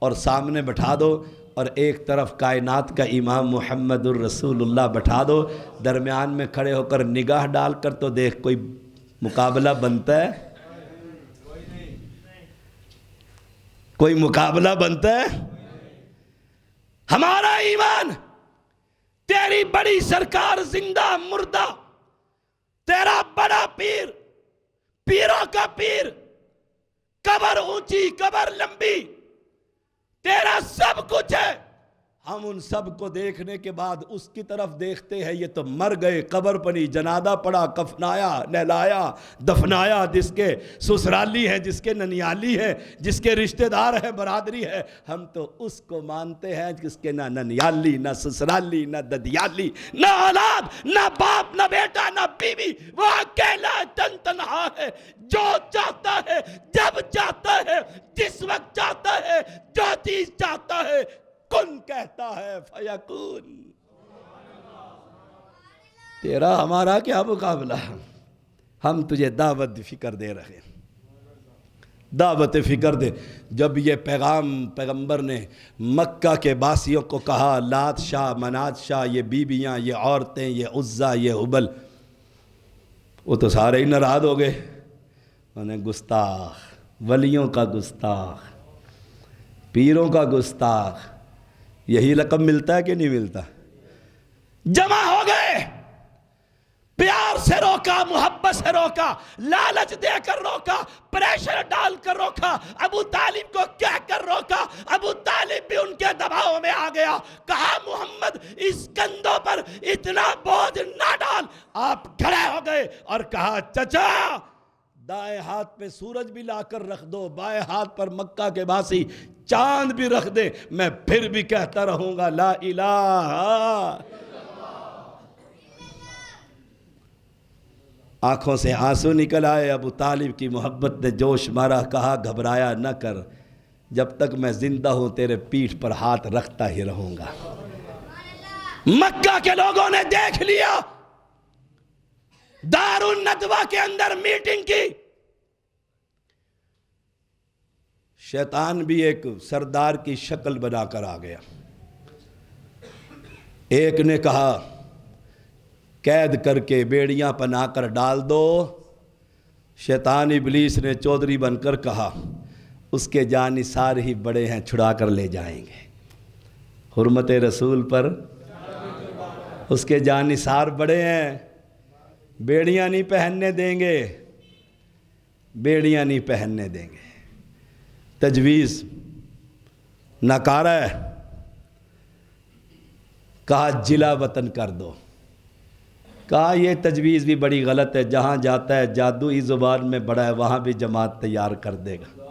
اور سامنے بٹھا دو، اور ایک طرف کائنات کا امام محمد الرسول اللہ بٹھا دو، درمیان میں کھڑے ہو کر نگاہ ڈال کر تو دیکھ کوئی مقابلہ بنتا ہے؟ کوئی مقابلہ بنتا ہے؟ ہمارا ایمان، تیری بڑی سرکار زندہ مردہ، تیرا بڑا پیر، پیروں کا پیر، قبر اونچی قبر لمبی، تیرا سب کچھ ہے۔ ہم ان سب کو دیکھنے کے بعد اس کی طرف دیکھتے ہیں، یہ تو مر گئے، قبر پڑی، جنازہ پڑا، کفنایا، نہلایا، دفنایا، جس کے سسرالی ہے، جس کے ننیالی ہے، جس کے رشتہ دار ہے، برادری ہے، ہم تو اس کو مانتے ہیں جس کے نہ ننیالی، نہ سسرالی، نہ ددیالی، نہ اولاد، نہ باپ، نہ بیٹا، نہ بیوی، وہ اکیلا تنہا ہے، جو چاہتا ہے، جب چاہتا ہے، جس وقت چاہتا ہے، جو چیز چاہتا ہے، کن کہتا ہے فیکون۔ تیرا ہمارا کیا مقابلہ؟ ہم تجھے دعوت فکر دے رہے ہیں، دعوت فکر دے۔ جب یہ پیغام پیغمبر نے مکہ کے باسیوں کو کہا، لات شاہ، منات شاہ، یہ بیویاں، یہ عورتیں، یہ عزا، یہ حبل، وہ تو سارے ہی ناراض ہو گئے۔ انہیں گستاخ، ولیوں کا گستاخ، پیروں کا گستاخ، یہی لقب ملتا ہے کہ نہیں ملتا؟ جمع ہو گئے، پیار سے روکا، محبت سے روکا، لالچ دے کر روکا، پریشر ڈال کر روکا، ابو طالب کو کہہ کر روکا، ابو طالب بھی ان کے دباؤ میں آ گیا۔ کہا محمد اس کندھوں پر اتنا بوجھ نہ ڈال۔ آپ کھڑے ہو گئے اور کہا چچا دائیں ہاتھ پہ سورج بھی لا کر رکھ دو، بائیں ہاتھ پر مکہ کے باسی چاند بھی رکھ دے، میں پھر بھی کہتا رہوں گا لا الہ۔ آنکھوں سے آنسو نکل آئے، ابو طالب کی محبت نے جوش مارا، کہا گھبرایا نہ کر، جب تک میں زندہ ہوں تیرے پیٹھ پر ہاتھ رکھتا ہی رہوں گا۔ مکہ کے لوگوں نے دیکھ لیا، دار الندوہ کے اندر میٹنگ کی، شیطان بھی ایک سردار کی شکل بنا کر آ گیا۔ ایک نے کہا قید کر کے بیڑیاں پنا کر ڈال دو، شیطان ابلیس نے چودھری بن کر کہا اس کے جانثار ہی بڑے ہیں، چھڑا کر لے جائیں گے۔ حرمت رسول پر اس کے جانثار بڑے ہیں، بیڑیاں نہیں پہننے دیں گے، بیڑیاں نہیں پہننے دیں گے۔ تجویز ناکارہ ہے، کہا جلا وطن کر دو۔ کہا یہ تجویز بھی بڑی غلط ہے، جہاں جاتا ہے جادوئی زبان میں بڑا ہے، وہاں بھی جماعت تیار کر دے گا۔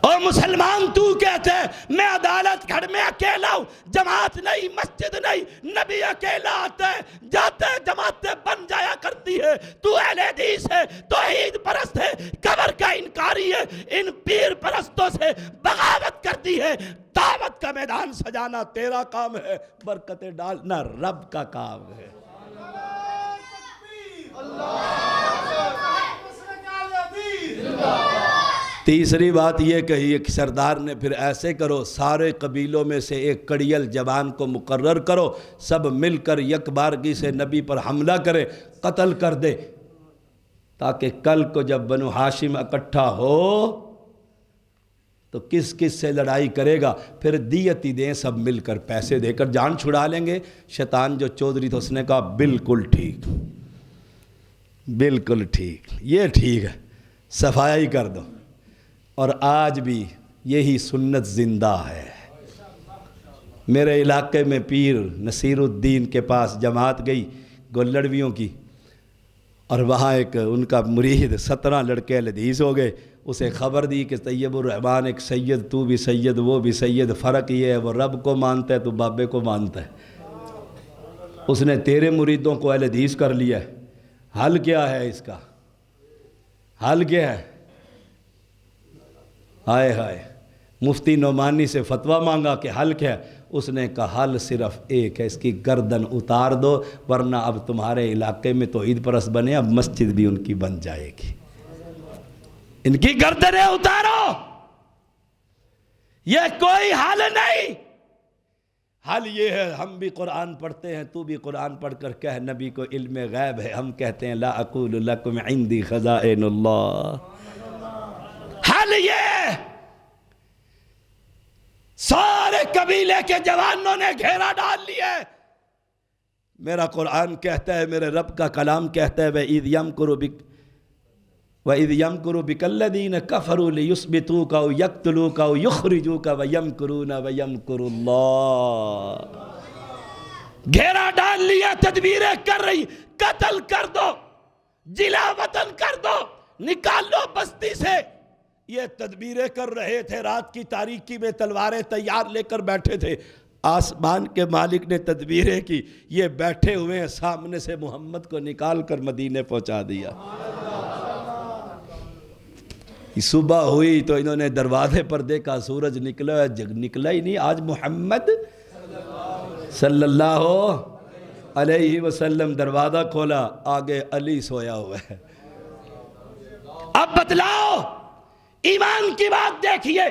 اور مسلمان تو کہتے ہیں میں عدالت گھر میں اکیلا ہوں، جماعت نہیں، مسجد نہیں، نبی اکیلا آتا ہے جاتا ہے، جماعتیں بن جایا کرتی ہے۔ تو اہل حدیث ہے، توحید پرست ہے، قبر کا انکاری ہے، ان پیر پرستوں سے بغاوت کرتی ہے۔ دعوت کا میدان سجانا تیرا کام ہے، برکتیں ڈالنا رب کا کام ہے۔ تیسری بات یہ کہی کہ سردار نے پھر ایسے کرو، سارے قبیلوں میں سے ایک کڑیل جوان کو مقرر کرو، سب مل کر یک بارگی سے نبی پر حملہ کرے، قتل کر دے، تاکہ کل کو جب بنو ہاشم اکٹھا ہو تو کس کس سے لڑائی کرے گا؟ پھر دیت ہی دیں سب مل کر، پیسے دے کر جان چھڑا لیں گے۔ شیطان جو چودھری تھا اس نے کہا بالکل ٹھیک، بالکل ٹھیک، یہ ٹھیک ہے، صفائی کر دو۔ اور آج بھی یہی سنت زندہ ہے۔ میرے علاقے میں پیر نصیر الدین کے پاس جماعت گئی گولڑویوں کی، اور وہاں ایک ان کا مرید 17 لڑکے حدیث ہو گئے۔ اسے خبر دی کہ طیب الرحمن ایک سید، تو بھی سید وہ بھی سید، فرق یہ ہے وہ رب کو مانتا ہے تو بابے کو مانتا ہے۔ اس نے تیرے مریدوں کو اہل حدیث کر لیا ہے، حل کیا ہے اس کا؟ حل کیا ہے؟ ہائے ہائے، مفتی نعمانی سے فتویٰ مانگا کہ حل کیا ہے؟ اس نے کہا حل صرف ایک ہے، اس کی گردن اتار دو، ورنہ اب تمہارے علاقے میں توحید پرست بنے، اب مسجد بھی ان کی بن جائے گی۔ ان کی گردنیں اتارو، یہ کوئی حل نہیں۔ حل یہ ہے، ہم بھی قرآن پڑھتے ہیں، تو بھی قرآن پڑھ کر کہہ نبی کو علم غیب ہے، ہم کہتے ہیں لا اقول لکم عندی خزائن اللہ۔ حل یہ سارے قبیلے کے جوانوں نے گھیرا ڈال لیا ہے۔ میرا قرآن کہتا ہے، میرے رب کا کلام کہتا ہے وَإِذْ يَمْكُرُ بِكَ الَّذِينَ كَفَرُوا لِيُثْبِتُوكَ أَوْ يَقْتُلُوكَ أَوْ يُخْرِجُوكَ وَيَمْكُرُونَ وَيَمْكُرُ اللَّهُ۔ گھیرا ڈال لیا، تدبیریں کر رہی، قتل کر دو، جلا وطن کر دو، نکال لو بستی سے۔ یہ تدبیریں کر رہے تھے، رات کی تاریکی میں تلواریں تیار لے کر بیٹھے تھے۔ آسمان کے مالک نے تدبیریں کی، یہ بیٹھے ہوئے ہیں، سامنے سے محمد کو نکال کر مدینے پہنچا دیا۔ صبح ہوئی تو انہوں نے دروازے پر دیکھا، سورج نکلا ہے، نکلا ہی نہیں، آج محمد صلی اللہ علیہ وسلم۔ دروازہ کھولا، آگے علی سویا ہوا ہے۔ اب بتلاؤ، ایمان کی بات دیکھیے،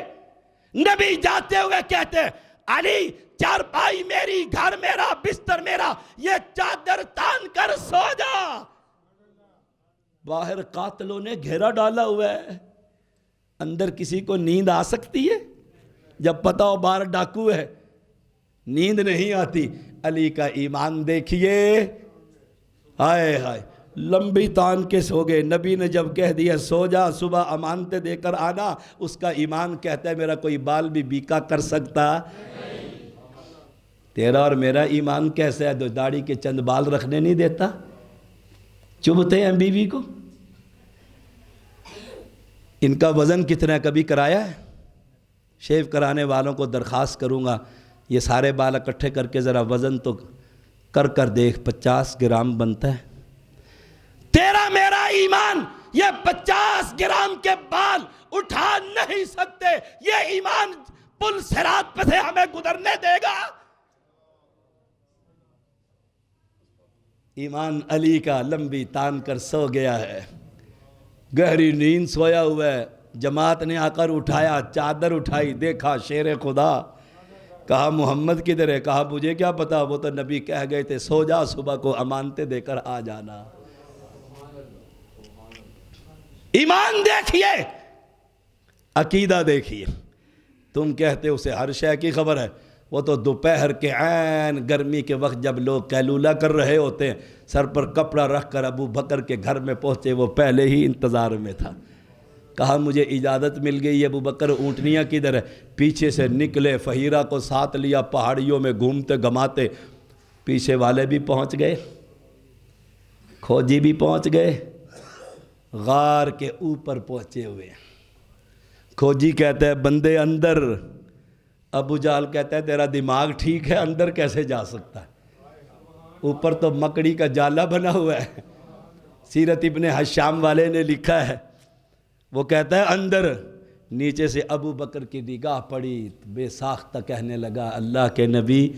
نبی جاتے ہوئے کہتے ہیں علی چارپائی میری، گھر میرا، بستر میرا، یہ چادر تان کر سو جا۔ باہر قاتلوں نے گھیرا ڈالا ہوا ہے، اندر کسی کو نیند آ سکتی ہے؟ جب پتہ ہو باہر ڈاکو ہے، نیند نہیں آتی۔ علی کا ایمان دیکھیے، ہائے ہائے، لمبی تان کے سو گئے۔ نبی نے جب کہہ دیا سو جا، صبح امانتیں دے کر آنا، اس کا ایمان کہتا ہے میرا کوئی بال بھی بیکا کر سکتا؟ تیرا اور میرا ایمان کیسا ہے؟ داڑھی کے چند بال رکھنے نہیں دیتا، چبھتے ہیں بیوی کو۔ ان کا وزن کتنا ہے کبھی کرایا ہے؟ شیو کرانے والوں کو درخواست کروں گا، یہ سارے بال اکٹھے کر کے ذرا وزن تو کر دیکھ، 50 گرام بنتا ہے۔ تیرا میرا ایمان یہ 50 گرام کے بال اٹھا نہیں سکتے۔ یہ ایمان پل صراط پہ سے ہمیں گزرنے دے گا؟ ایمان علی کا لمبی تان کر سو گیا ہے، گہری نیند سویا ہوا ہے۔ جماعت نے آ کر اٹھایا، چادر اٹھائی، دیکھا شیر خدا۔ کہا محمد کدھر ہے؟ کہا مجھے کیا پتا، وہ تو نبی کہہ گئے تھے سو جا، صبح کو امانتیں دے کر آ جانا۔ ایمان دیکھیے، عقیدہ دیکھیے۔ تم کہتے اسے ہر شے کی خبر ہے، وہ تو دوپہر کے عین گرمی کے وقت جب لوگ قیلولہ کر رہے ہوتے ہیں، سر پر کپڑا رکھ کر ابو بکر کے گھر میں پہنچے، وہ پہلے ہی انتظار میں تھا۔ کہا مجھے اجازت مل گئی، ابو بکر اونٹنیاں کدھر ہے؟ پیچھے سے نکلے، فہیرہ کو ساتھ لیا، پہاڑیوں میں گھومتے گھماتے، پیچھے والے بھی پہنچ گئے، کھوجی بھی پہنچ گئے، غار کے اوپر پہنچے ہوئے۔ کھوجی کہتا ہے بندے اندر، ابو جہل کہتا ہے تیرا دماغ ٹھیک ہے، اندر کیسے جا سکتا ہے؟ اوپر تو مکڑی کا جالا بنا ہوا ہے۔ سیرت ابن حشام والے نے لکھا ہے، وہ کہتا ہے اندر۔ نیچے سے ابو بکر کی نگاہ پڑی، بے ساختہ کہنے لگا اللہ کے نبی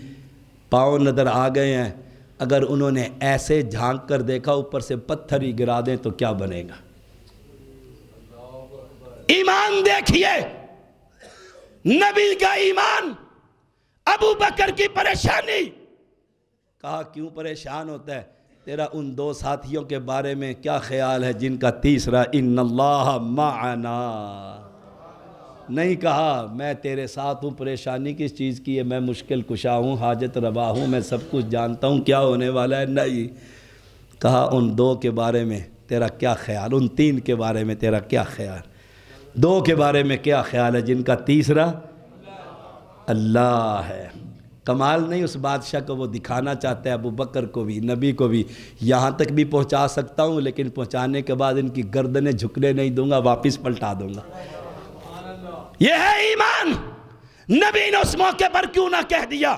پاؤں نظر آ گئے ہیں، اگر انہوں نے ایسے جھانک کر دیکھا اوپر سے پتھر ہی گرا دیں تو کیا بنے گا؟ ایمان دیکھیے، نبی کا ایمان، ابو بکر کی پریشانی۔ کہا کیوں پریشان ہوتا ہے؟ تیرا ان دو ساتھیوں کے بارے میں کیا خیال ہے جن کا تیسرا ان اللہ معنا؟ نہیں کہا میں تیرے ساتھ ہوں، پریشانی کس چیز کی ہے، میں مشکل کشا ہوں، حاجت روا ہوں، میں سب کچھ جانتا ہوں کیا ہونے والا ہے، نہیں کہا ان 2 کے بارے میں تیرا کیا خیال، ان 3 کے بارے میں تیرا کیا خیال، 2 کے بارے میں کیا خیال ہے جن کا تیسرا اللہ ہے۔ کمال نہیں اس بادشاہ کو وہ دکھانا چاہتا ہے، ابو بکر کو بھی، نبی کو بھی، یہاں تک بھی پہنچا سکتا ہوں لیکن پہنچانے کے بعد ان کی گردنیں جھکنے نہیں دوں گا، واپس پلٹا دوں گا۔ یہ ہے ایمان۔ نبی نے اس موقع پر کیوں نہ کہہ دیا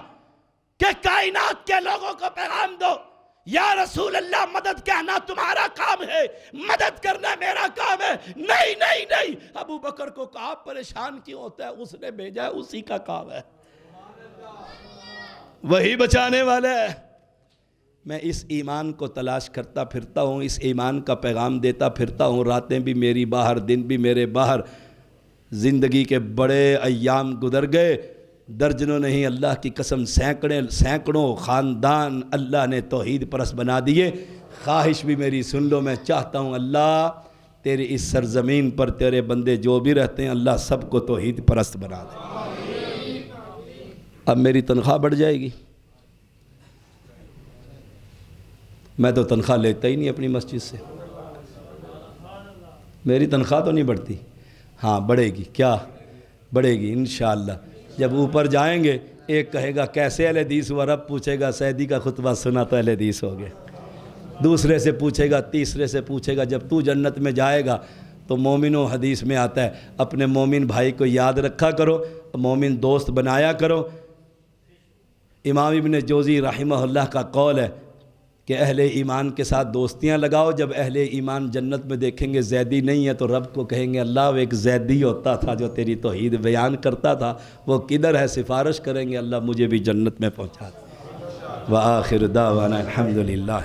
کہ کائنات کے لوگوں کو پیغام دو، یا رسول اللہ مدد کہنا تمہارا کام ہے، مدد کرنا میرا کام ہے۔ نہیں نہیں نہیں، ابو بکر کو کہا پریشان کیوں ہوتا ہے، اس نے بھیجا ہے، اسی کا کام ہے، وہی بچانے والا ہے۔ میں اس ایمان کو تلاش کرتا پھرتا ہوں، اس ایمان کا پیغام دیتا پھرتا ہوں، راتیں بھی میری باہر، دن بھی میرے باہر، زندگی کے بڑے ایام گزر گئے، درجنوں نہیں اللہ کی قسم سینکڑوں خاندان اللہ نے توحید پرست بنا دیے۔ خواہش بھی میری سن لو، میں چاہتا ہوں اللہ تیری اس سرزمین پر تیرے بندے جو بھی رہتے ہیں اللہ سب کو توحید پرست بنا دے۔ اب میری تنخواہ بڑھ جائے گی، میں تو تنخواہ لیتا ہی نہیں اپنی مسجد سے، میری تنخواہ تو نہیں بڑھتی، ہاں بڑھے گی، کیا بڑھے گی انشاءاللہ۔ جب اوپر جائیں گے ایک کہے گا کیسے اہل حدیث ہوا، رب پوچھے گا سیدی کا خطبہ سنا تو اہل حدیث ہو گئے، دوسرے سے پوچھے گا، تیسرے سے پوچھے گا، جب تو جنت میں جائے گا تو مومنوں حدیث میں آتا ہے اپنے مومن بھائی کو یاد رکھا کرو، مومن دوست بنایا کرو۔ امام ابن جوزی رحمہ اللہ کا قول ہے کہ اہل ایمان کے ساتھ دوستیاں لگاؤ، جب اہل ایمان جنت میں دیکھیں گے زیدی نہیں ہے تو رب کو کہیں گے اللہ وہ ایک زیدی ہوتا تھا جو تیری توحید بیان کرتا تھا، وہ کدھر ہے، سفارش کریں گے اللہ مجھے بھی جنت میں پہنچا دے۔ وآخر دعوانا الحمدللہ۔